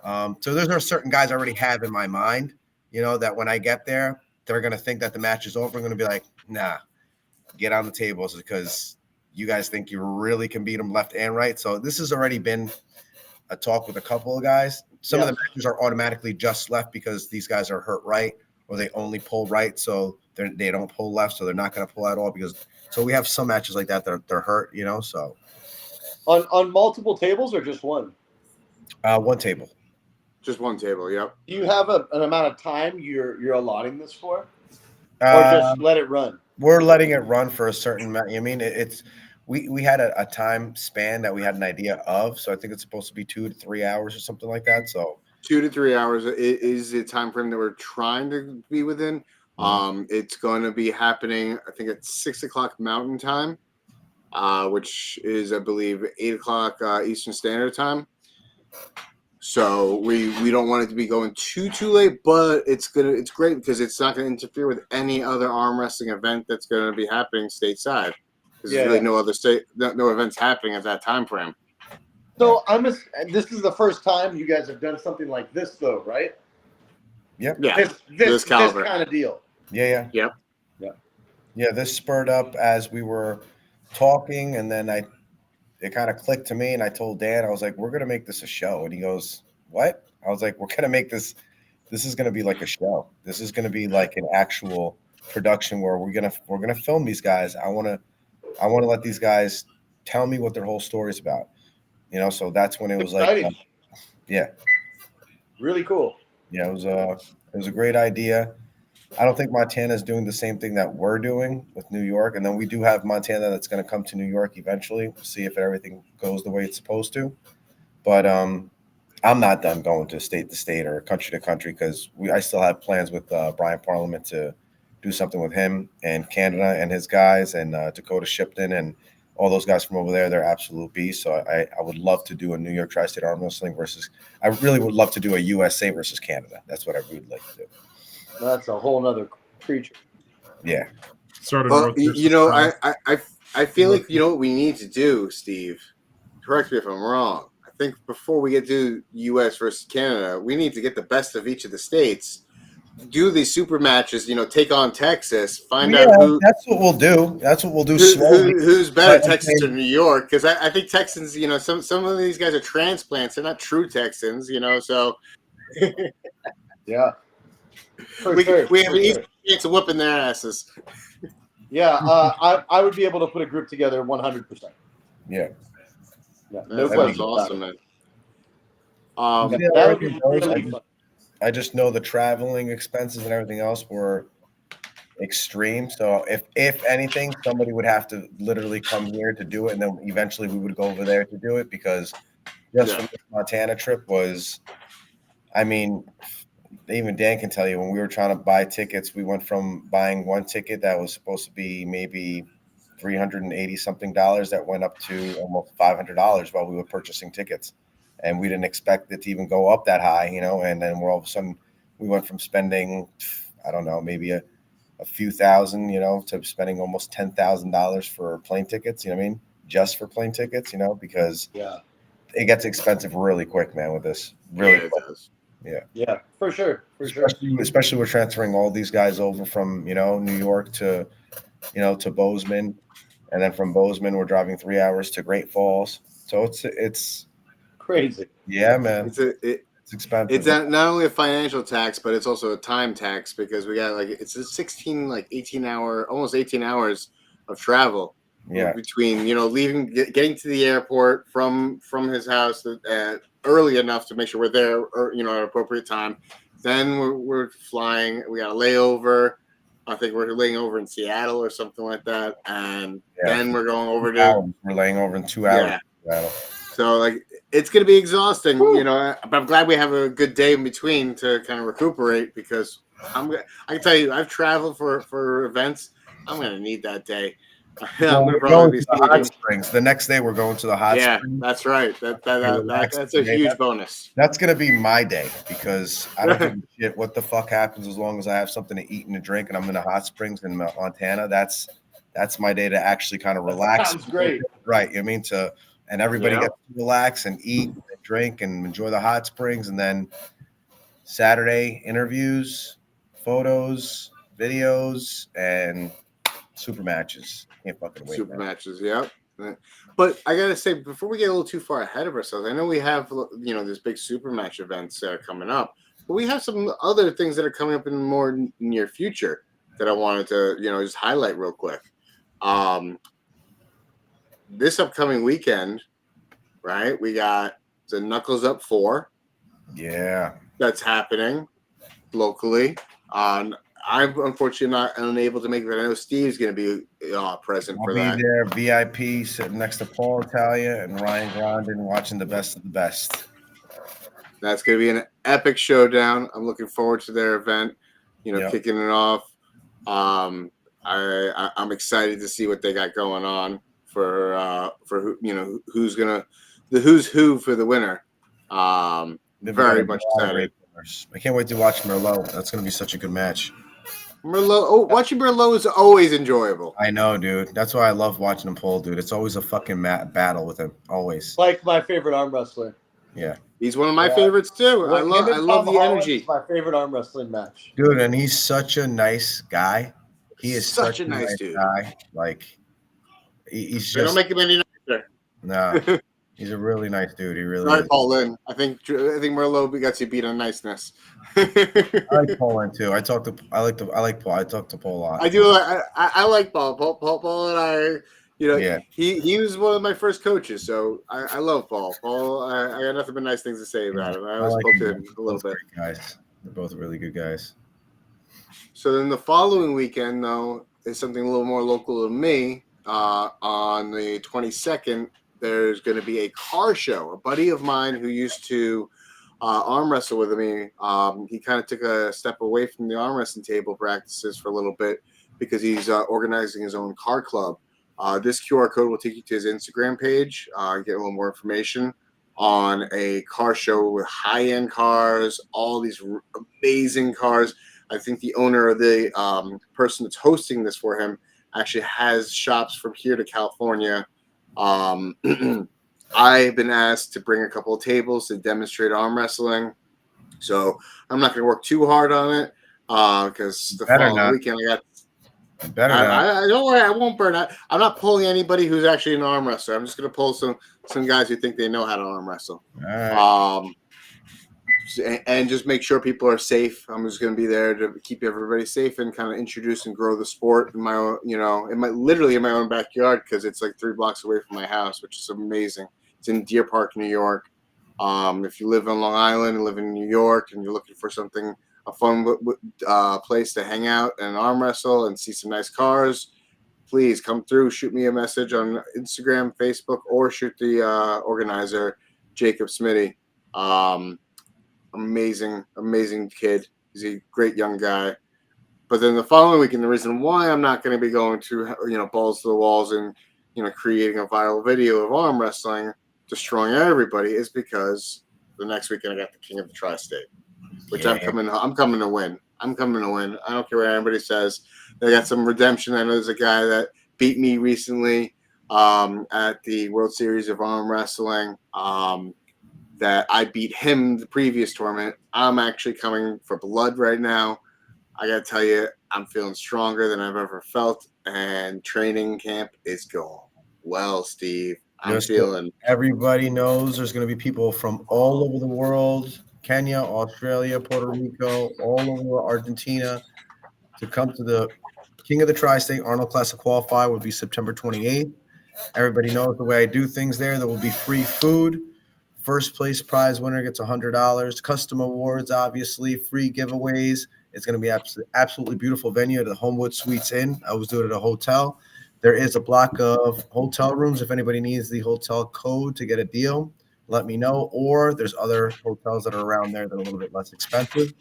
So there's certain guys I already have in my mind, that when I get there, they're going to think that the match is over. I'm going to be like, nah, get on the tables because you guys think you really can beat them left and right. So this has already been a talk with a couple of guys. Some of the matches are automatically just left because these guys are hurt right or they only pull right. So they don't pull left. So they're not going to pull at all so we have some matches like that. They're hurt, so On multiple tables or just one? One table. Just one table. Yep. Do you have an amount of time you're allotting this for, or Uh, just let it run? We're letting it run for a certain amount. I mean, it's we had a time span that we had an idea of, so I think it's supposed to be 2 to 3 hours or something like that. So 2 to 3 hours is the time frame that we're trying to be within. It's going to be happening, I think, at 6 o'clock Mountain Time, which is, I believe, 8 o'clock Eastern Standard Time. So we don't want it to be going too late, but it's great because it's not going to interfere with any other arm wrestling event that's going to be happening stateside. There's really no other no events happening at that time frame. So this is the first time you guys have done something like this, though, right? Yep. Yeah. This caliber. kind of deal. Yeah. Yep. Yeah, this spurred up as we were talking, and then it kind of clicked to me, and I told Dan, I was like, we're going to make this a show. And he goes, what? I was like, we're going to make this is going to be like a show. This is going to be like an actual production where we're going to film these guys. I want to let these guys tell me what their whole story is about. You know, so that's when it was exciting. Like, yeah. Really cool. Yeah, it was a great idea. I don't think Montana is doing the same thing that we're doing with New York. And then we do have Montana that's going to come to New York eventually. We'll see if everything goes the way it's supposed to. But I'm not done going to state or country to country because I still have plans with Brian Parliament to do something with him and Canada and his guys and Dakota Shipton and all those guys from over there. They're absolute beasts. So I would love to do a New York Tri-State Arm Wrestling I really would love to do a USA versus Canada. That's what I would like to do. That's a whole nother creature. Yeah. You know, I feel like, you know what we need to do, Steve? Correct me if I'm wrong. I think before we get to US versus Canada, we need to get the best of each of the states, do these super matches, you know, take on Texas, find out who. That's what we'll do. Who's better, Texas or New York? Because I think Texans, you know, some of these guys are transplants. They're not true Texans, you know, so. Yeah. We have an easy chance of whipping their asses. Yeah, I would be able to put a group together 100%. Yeah. No That's question. awesome, man. That would be really fun. I just know the traveling expenses and everything else were extreme. So if anything, somebody would have to literally come here to do it, and then eventually we would go over there to do it because just from the Montana trip was, I mean, even Dan can tell you when we were trying to buy tickets, we went from buying one ticket that was supposed to be maybe $380 something that went up to almost $500 while we were purchasing tickets. And we didn't expect it to even go up that high, you know, and then all of a sudden we went from spending, I don't know, maybe a few thousand, you know, to spending almost $10,000 for plane tickets, you know what I mean? Just for plane tickets, you know, because it gets expensive really quick, man, with this. Really quick. It does. Yeah, for sure. Especially we're transferring all these guys over from, you know, New York to, you know, to Bozeman. And then from Bozeman, we're driving 3 hours to Great Falls. So it's crazy. Yeah, man. It's expensive. It's not only a financial tax, but it's also a time tax because we got it's a almost 18 hours of travel. Yeah. Between, you know, getting to the airport from his house early enough to make sure we're there, or, you know, at an appropriate time. Then we're flying. We got a layover. I think we're laying over in Seattle or something like that, and then we're going over to. We're laying over in 2 hours. Yeah. So it's going to be exhausting, you know. But I'm glad we have a good day in between to kind of recuperate because I can tell you, I've traveled for events. I'm going to need that day. Well, we're going to the hot springs. The next day, we're going to the hot springs. Yeah, that's right. That's a huge bonus. That's going to be my day because I don't give a shit what the fuck happens as long as I have something to eat and to drink and I'm in the hot springs in Montana. That's my day to actually kind of relax. Sounds great. Right. I mean, and everybody gets to relax and eat and drink and enjoy the hot springs. And then Saturday, interviews, photos, videos, and super matches. Can't fucking wait. Super matches, yeah. But I gotta say, before we get a little too far ahead of ourselves, I know we have, you know, this big super match events coming up, but we have some other things that are coming up in the more near future that I wanted to, you know, just highlight real quick. This upcoming weekend, right? We got the Knuckles Up 4. Yeah. That's happening locally. I'm unfortunately not unable to make it, but I know Steve's going to be present I'll for be that. there, VIP, sitting next to Paul Italia and Ryan Grondin, watching the best of the best. That's going to be an epic showdown. I'm looking forward to their event, kicking it off. I'm excited to see what they got going on for who's who for the winner. Very much excited. I can't wait to watch Merlot. That's going to be such a good match. Watching Merlot is always enjoyable. I know, dude. That's why I love watching him pull, dude. It's always a fucking battle with him. Always. Like my favorite arm wrestler. Yeah. He's one of my favorites too. I love the energy. It's my favorite arm wrestling match. Dude, and he's such a nice guy. He is such a nice dude. guy. Like he's just. They don't make him any nicer. Nah. He's a really nice dude. He really Sorry, is. Paul Lynn. I think Merlot got you beat on niceness. I like Paul Lynn too. I like Paul. I talk to Paul a lot. I do. I like Paul. Paul and I. He was one of my first coaches, so I love Paul. Paul, I got nothing but nice things to say about him. I always spoke to him a little bit. Guys, they're both really good guys. So then the following weekend, though, is something a little more local to me. On the 22nd. There's going to be a car show. A buddy of mine who used to arm wrestle with me, he kind of took a step away from the arm wrestling table practices for a little bit because he's organizing his own car club. This QR code will take you to his Instagram page, get a little more information on a car show with high-end cars, all these amazing cars. I think the owner of the person that's hosting this for him actually has shops from here to California. I've been asked to bring a couple of tables to demonstrate arm wrestling, so I'm not going to work too hard on it because the following weekend I got. I don't worry, I won't burn out. I'm not pulling anybody who's actually an arm wrestler. I'm just going to pull some guys who think they know how to arm wrestle. All right. And just make sure people are safe. I'm just going to be there to keep everybody safe and kind of introduce and grow the sport in my own, literally in my own backyard because it's like 3 blocks away from my house, which is amazing. It's in Deer Park, New York. If you live on Long Island and live in New York and you're looking for a fun place to hang out and arm wrestle and see some nice cars, please come through. Shoot me a message on Instagram, Facebook, or shoot the organizer, Jacob Smitty. Amazing kid. He's a great young guy. But then the following weekend, the reason why I'm not going to be going to, balls to the walls and, creating a viral video of arm wrestling, destroying everybody, is because the next weekend I got the King of the Tri-State, which I'm coming to win. I'm coming to win. I don't care what anybody says. They got some redemption. I know there's a guy that beat me recently at the World Series of Arm Wrestling. That I beat him the previous tournament. I'm actually coming for blood right now. I got to tell you, I'm feeling stronger than I've ever felt, and training camp is going well, Steve. Everybody knows there's going to be people from all over the world, Kenya, Australia, Puerto Rico, all over Argentina, to come to the King of the Tri-State Arnold Classic Qualifier. Will be September 28th. Everybody knows the way I do things there. There will be free food. First place prize winner gets $100. Custom awards, obviously, free giveaways. It's going to be absolutely beautiful venue at the Homewood Suites Inn. I was doing it at a hotel. There is a block of hotel rooms. If anybody needs the hotel code to get a deal, let me know. Or there's other hotels that are around there that are a little bit less expensive.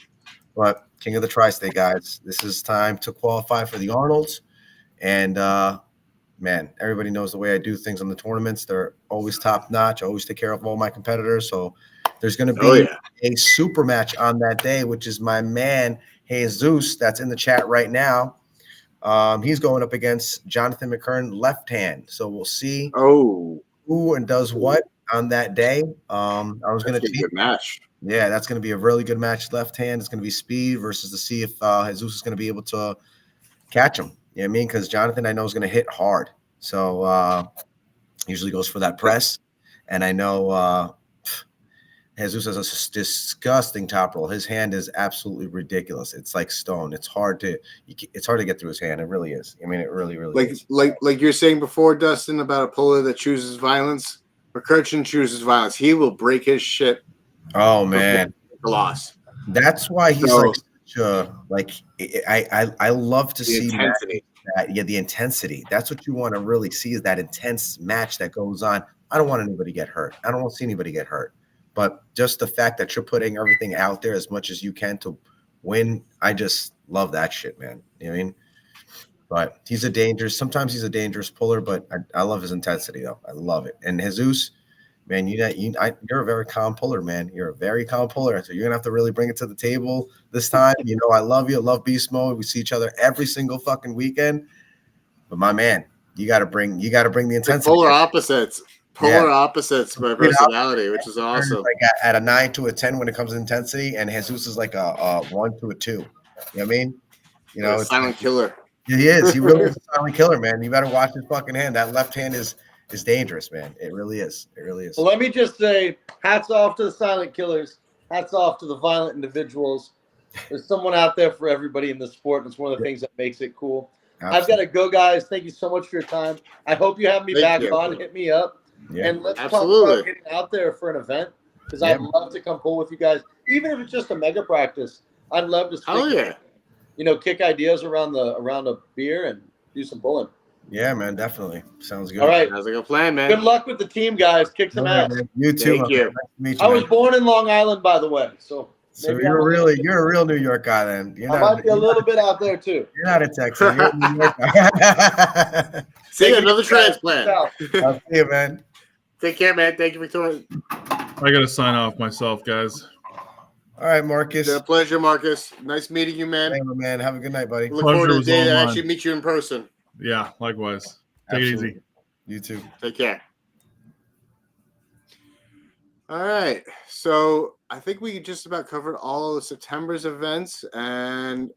But King of the Tri-State, guys, this is time to qualify for the Arnolds. And man, everybody knows the way I do things on the tournaments. They're always top notch. I always take care of all my competitors. So there's going to be a super match on that day, which is my man, Jesus, that's in the chat right now. He's going up against Jonathan McKern, left hand. So we'll see who and does what on that day. I was going to be a good match. Yeah, that's going to be a really good match. Left hand. It's going to be speed versus to see if Jesus is going to be able to catch him. You know what I mean? Because Jonathan, I know, is going to hit hard. So usually goes for that press. And I know Jesus has a disgusting top roll. His hand is absolutely ridiculous. It's like stone. It's hard to get through his hand. It really is. I mean, it really is. Like you're saying before, Dustin, about a puller that chooses violence. McCutcheon chooses violence. He will break his shit. Oh man, the loss. That's why he's So, like such a like. I love to the see intensity. the intensity. That's what you want to really see, is that intense match that goes on. I don't want anybody to get hurt. I don't want to see anybody get hurt. But just the fact that you're putting everything out there as much as you can to win, I just love that shit, man. You know what I mean? But sometimes he's a dangerous puller, but I love his intensity, though. I love it. And Jesus, man, you're a very calm puller, man. You're a very calm puller. So you're gonna have to really bring it to the table this time. You know, I love you. I love Beast Mode. We see each other every single fucking weekend. But my man, you gotta bring the intensity. Polar opposites. Opposites by personality, which is awesome. Like at a 9 to a 10 when it comes to intensity, and Jesus is like a 1 to a 2. You know what I mean? You know, silent killer. He is. He really is a silent killer, man. You better watch his fucking hand. That left hand is dangerous, man. It really is. It really is. Well, let me just say, hats off to the silent killers. Hats off to the violent individuals. There's someone out there for everybody in the sport, and it's one of the things that makes it cool. Absolutely. I've got to go, guys. Thank you so much for your time. I hope you have me back on. Hit me up. Yeah. And let's talk about getting out there for an event, because I'd love to come pull with you guys, even if it's just a mega practice. I'd love to kick ideas around a beer and do some pulling. Yeah, man, definitely. Sounds good. All right. Sounds like a plan, man. Good luck with the team, guys. Kick some ass. Man. You too. Thank you. Nice to meet you. I was born in Long Island, by the way. So you're a real New York guy then. I might be a little bit out there too. You're not a Texan. You're a New York guy. See, another transplant. I'll see you, man. Take care, man. Thank you for coming. I got to sign off myself, guys. All right, Marcus. It's a pleasure, Marcus. Nice meeting you, man. Thank you, man. Have a good night, buddy. Look forward to the day to actually meet you in person. Yeah, likewise. Take it easy. You too. Take care. All right. So I think we just about covered all of September's events. And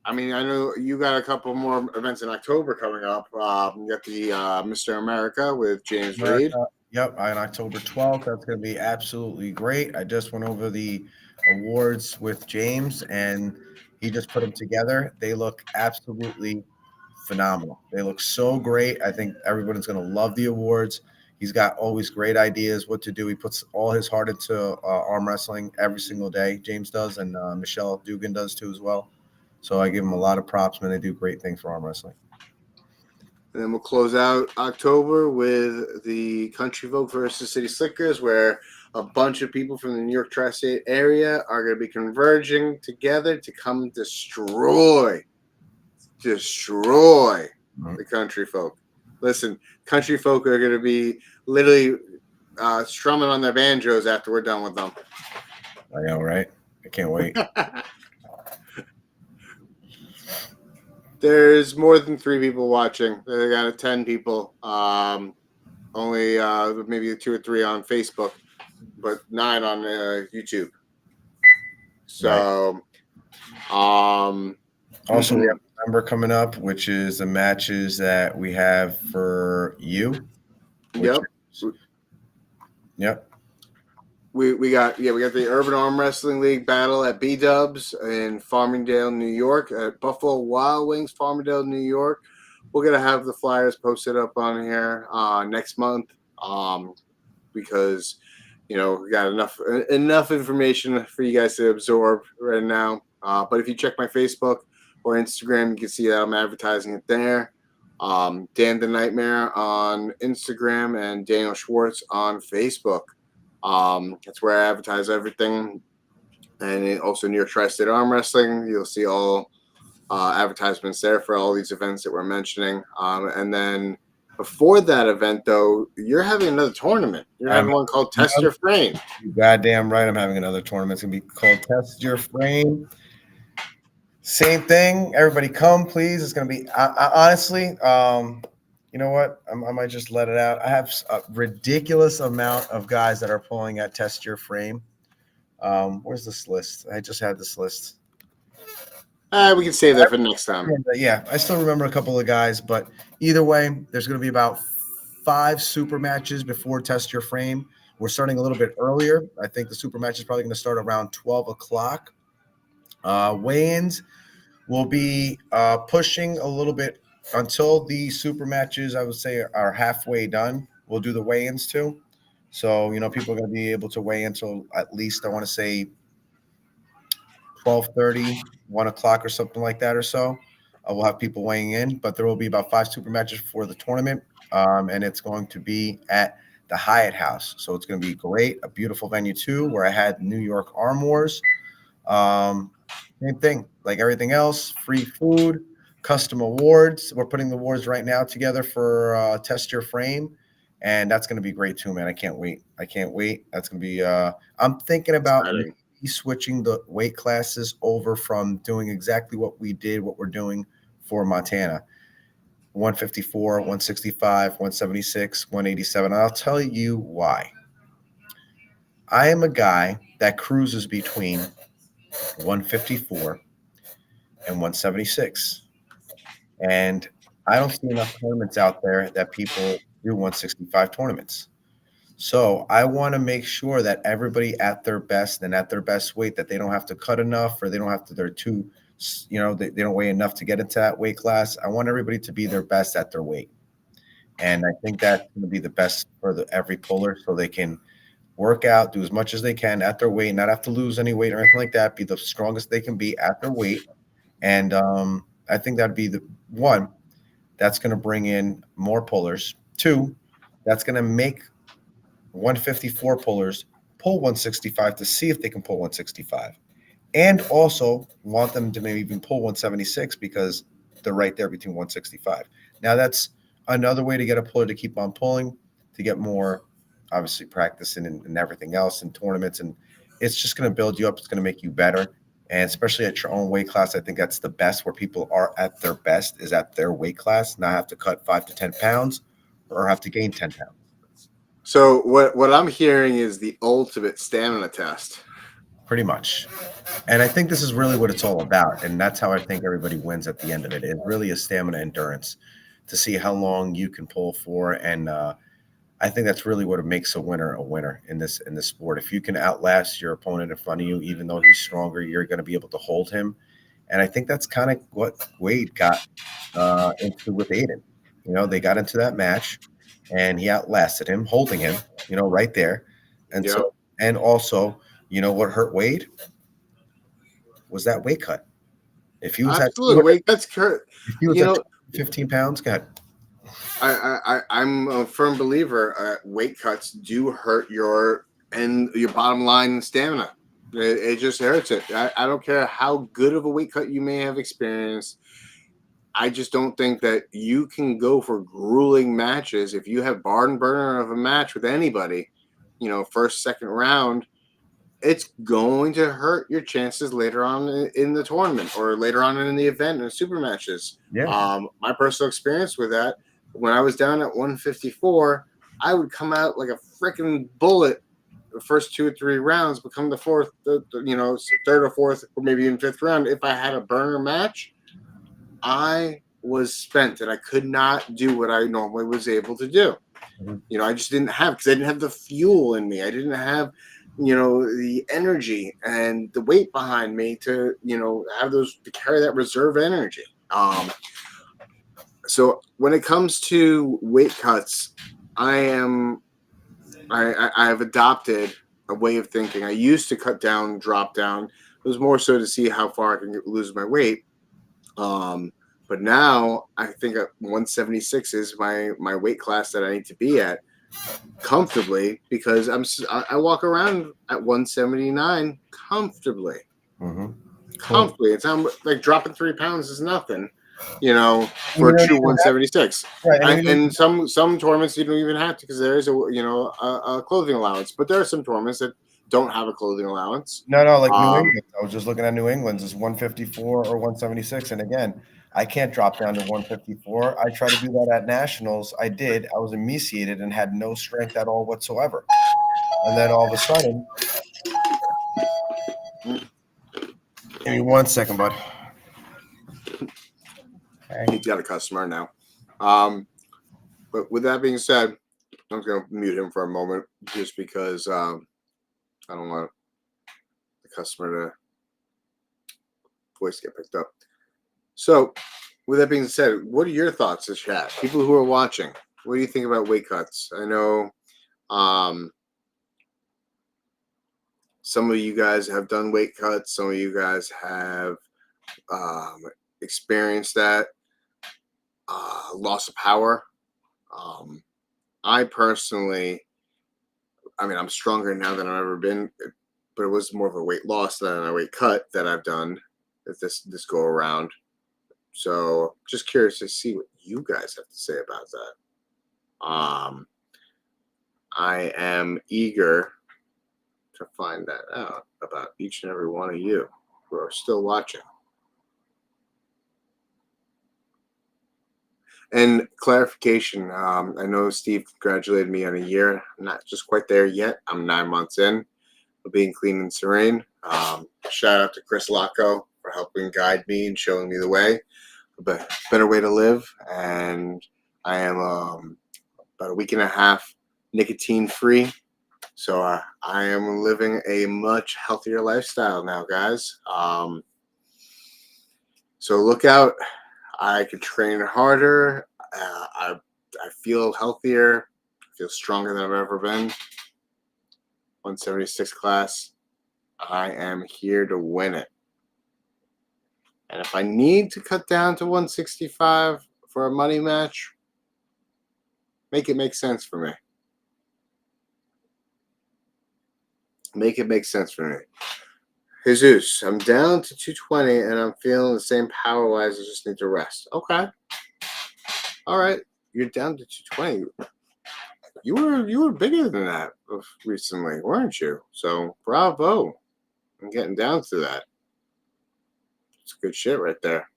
I mean, I know you got a couple more events in October coming up. You got the Mr. America with James Reed. Yep, on October 12th. That's going to be absolutely great. I just went over the awards with James, and he just put them together. They look absolutely phenomenal. They look so great. I think everybody's going to love the awards. He's got always great ideas what to do. He puts all his heart into arm wrestling every single day. James does, and Michelle Dugan does too as well. So I give him a lot of props, man. They do great things for arm wrestling. And then we'll close out October with the Country Folk versus City Slickers, where a bunch of people from the New York Tri-State area are going to be converging together to come destroy the Country Folk. Listen, Country Folk are going to be literally strumming on their banjos after we're done with them. I know, right? I can't wait. There's more than 3 people watching. They got 10 people. Only maybe 2 or 3 on Facebook, but 9 on YouTube. So, also we have November coming up, which is the matches that we have for you. Yep. We got the Urban Arm Wrestling League battle at B-Dubs in Farmingdale, New York, at Buffalo Wild Wings, Farmingdale, New York. We're gonna have the flyers posted up on here next month, because we got enough information for you guys to absorb right now. But if you check my Facebook or Instagram, you can see that I'm advertising it there. Dan the Nightmare on Instagram and Daniel Schwartz on Facebook. That's where I advertise everything. And also New York Tri-State Arm Wrestling. You'll see all advertisements there for all these events that we're mentioning. And then before that event, though, you're having another tournament. You're having one called Test Your Frame. You goddamn right. I'm having another tournament. It's going to be called Test Your Frame. Same thing. Everybody come, please. It's going to be, honestly, you know what? I might just let it out. I have a ridiculous amount of guys that are pulling at Test Your Frame. Where's this list? I just had this list. We can save that for next time. Yeah, I still remember a couple of guys, but either way, there's going to be about 5 super matches before Test Your Frame. We're starting a little bit earlier. I think the super match is probably going to start around 12 o'clock. Weigh-ins will be pushing a little bit until the super matches, I would say, are halfway done. We'll do the weigh-ins too. So, people are going to be able to weigh in until at least, I want to say, 12:30, 1 o'clock or something like that or so. We'll have people weighing in, but there will be about 5 super matches for the tournament, and it's going to be at the Hyatt House. So it's going to be great, a beautiful venue too, where I had New York Arm Wars. Same thing, like everything else, free food, custom awards. We're putting the awards right now together for Test Your Frame, and that's going to be great too, man. I can't wait. That's going to be I'm thinking about Exciting. switching the weight classes over from doing exactly what we're doing for Montana. 154, 165, 176, 187. I'll tell you why. I am a guy that cruises between 154 and 176. And I don't see enough tournaments out there that people do 165 tournaments. So I want to make sure that everybody at their best and at their best weight, that they don't have to cut enough, or they don't have to, they're too, they don't weigh enough to get into that weight class. I want everybody to be their best at their weight. And I think that's going to be the best for every puller, so they can work out, do as much as they can at their weight, not have to lose any weight or anything like that, be the strongest they can be at their weight. And I think that'd be the one that's going to bring in more pullers. Two, that's going to make 154 pullers pull 165 to see if they can pull 165, and also want them to maybe even pull 176 because they're right there between 165. Now that's another way to get a puller to keep on pulling, to get more, obviously, practicing and everything else in tournaments, and it's just going to build you up. It's going to make you better, and especially at your own weight class, I think that's the best, where people are at their best is at their weight class, not have to cut 5 to 10 pounds or have to gain 10 pounds. So what I'm hearing is the ultimate stamina test. Pretty much. And I think this is really what it's all about. And that's how I think everybody wins at the end of it. It really is stamina endurance, to see how long you can pull for. And I think that's really what makes a winner in this sport. If you can outlast your opponent in front of you, even though he's stronger, you're going to be able to hold him. And I think that's kind of what Wade got into with Aiden. They got into that match, and he outlasted him, holding him, right there. And Yep. so, and also, what hurt Wade was that weight cut. If he was absolutely weight cuts hurt. If he was at 15 pounds, go ahead. I'm a firm believer. Weight cuts do hurt your bottom line stamina. It just hurts it. I don't care how good of a weight cut you may have experienced. I just don't think that you can go for grueling matches if you have barn burner of a match with anybody. First, second round, it's going to hurt your chances later on in the tournament or later on in the event in super matches. Yeah. My personal experience with that, when I was down at 154, I would come out like a freaking bullet the first 2 or 3 rounds, become the fourth, third or fourth, or maybe even fifth round. If I had a burner match, I was spent and I could not do what I normally was able to do. Mm-hmm. I just didn't have, because I didn't have the fuel in me. I didn't have, the energy and the weight behind me to, have to carry that reserve energy. So when it comes to weight cuts, I have adopted a way of thinking. I used to cut down, drop down. It was more so to see how far I can lose my weight. But now I think 176 is my weight class that I need to be at comfortably, because I walk around at 179 comfortably. Mm-hmm. Comfortably. It's like dropping 3 pounds is nothing, for a true 176. Right. And some tournaments you don't even have to, because there is a clothing allowance. But there are some tournaments that don't have a clothing allowance. No, like New England. I was just looking at New England's is 154 or 176. And again, I can't drop down to 154. I try to do that at nationals. I did. I was emaciated and had no strength at all whatsoever. And then all of a sudden, give me 1 second, bud. Okay. He's got a customer now. But with that being said, I'm going to mute him for a moment, just because I don't want the customer to voice get picked up. So, with that being said, what are your thoughts as chat? People who are watching, what do you think about weight cuts? I know some of you guys have done weight cuts. Some of you guys have experienced that loss of power. I personally, I'm stronger now than I've ever been, but it was more of a weight loss than a weight cut that I've done this go around. So just curious to see what you guys have to say about that. I am eager to find that out about each and every one of you who are still watching. And clarification, I know Steve congratulated me on a year. I'm not just quite there yet. I'm 9 months in of being clean and serene. Shout out to Chris Lacco for helping guide me and showing me the way, a better way to live. And I am about a week and a half nicotine free. So I am living a much healthier lifestyle now, guys. So look out. I can train harder. I feel healthier. I feel stronger than I've ever been. 176 class. I am here to win it. And if I need to cut down to 165 for a money match, make it make sense for me. Make it make sense for me. Jesus, I'm down to 220 and I'm feeling the same power-wise. I just need to rest. Okay. All right. You're down to 220. You were bigger than that recently, weren't you? So bravo. I'm getting down to that. It's good shit right there.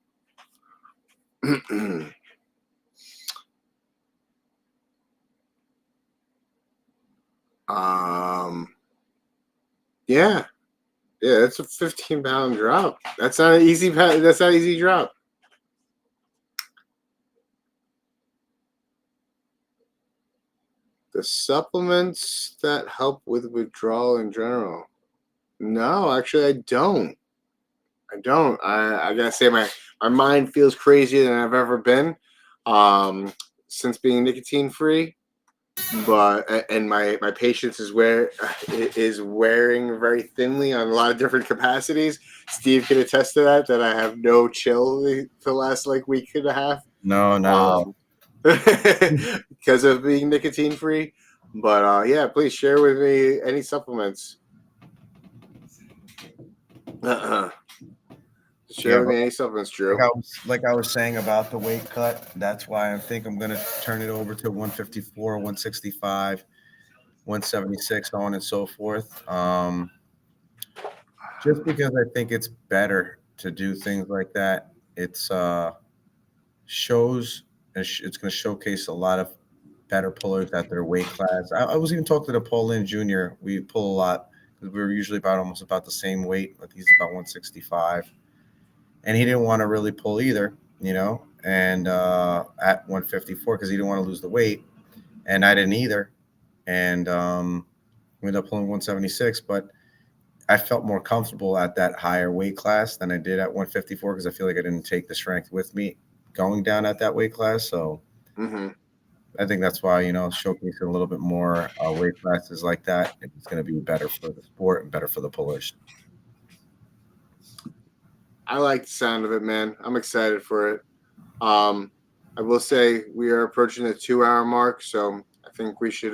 Yeah. Yeah, that's a 15-pound drop. That's not an easy drop. The supplements that help with withdrawal in general. No, actually I don't. I gotta say my mind feels crazier than I've ever been since being nicotine free. But my patience is wearing very thinly on a lot of different capacities. Steve can attest to that I have no chill the last week and a half. No, no. Because of being nicotine free. But yeah, please share with me any supplements. Share with me any supplements, Drew. Like I was saying about the weight cut, that's why I think I'm going to turn it over to 154, 165, 176, so on and so forth. Just because I think it's better to do things like that. It's shows, it's going to showcase a lot of better pullers at their weight class. I was even talking to Paul Lynn Jr. We pull a lot because we were usually almost about the same weight. Like he's about 165. And he didn't want to really pull either, and at 154 because he didn't want to lose the weight. And I didn't either. And we ended up pulling 176. But I felt more comfortable at that higher weight class than I did at 154 because I feel like I didn't take the strength with me going down at that weight class. So I think that's why, showcasing a little bit more weight classes like that, it's going to be better for the sport and better for the pullers. I like the sound of it, man. I'm excited for it. I will say we are approaching the 2-hour mark, so I think we should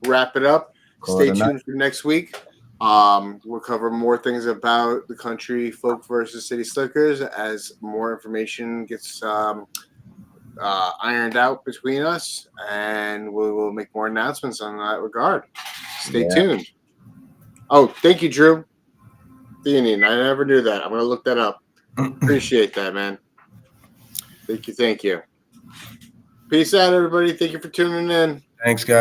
wrap it up. Stay tuned for next week. We'll cover more things about the country folk versus city slickers as more information gets ironed out between us, and we will make more announcements on that regard. Stay tuned. Oh, thank you, Drew. Theanine. I never knew that. I'm going to look that up. Appreciate that, man. Thank you. Peace out, everybody. Thank you for tuning in. Thanks, guys.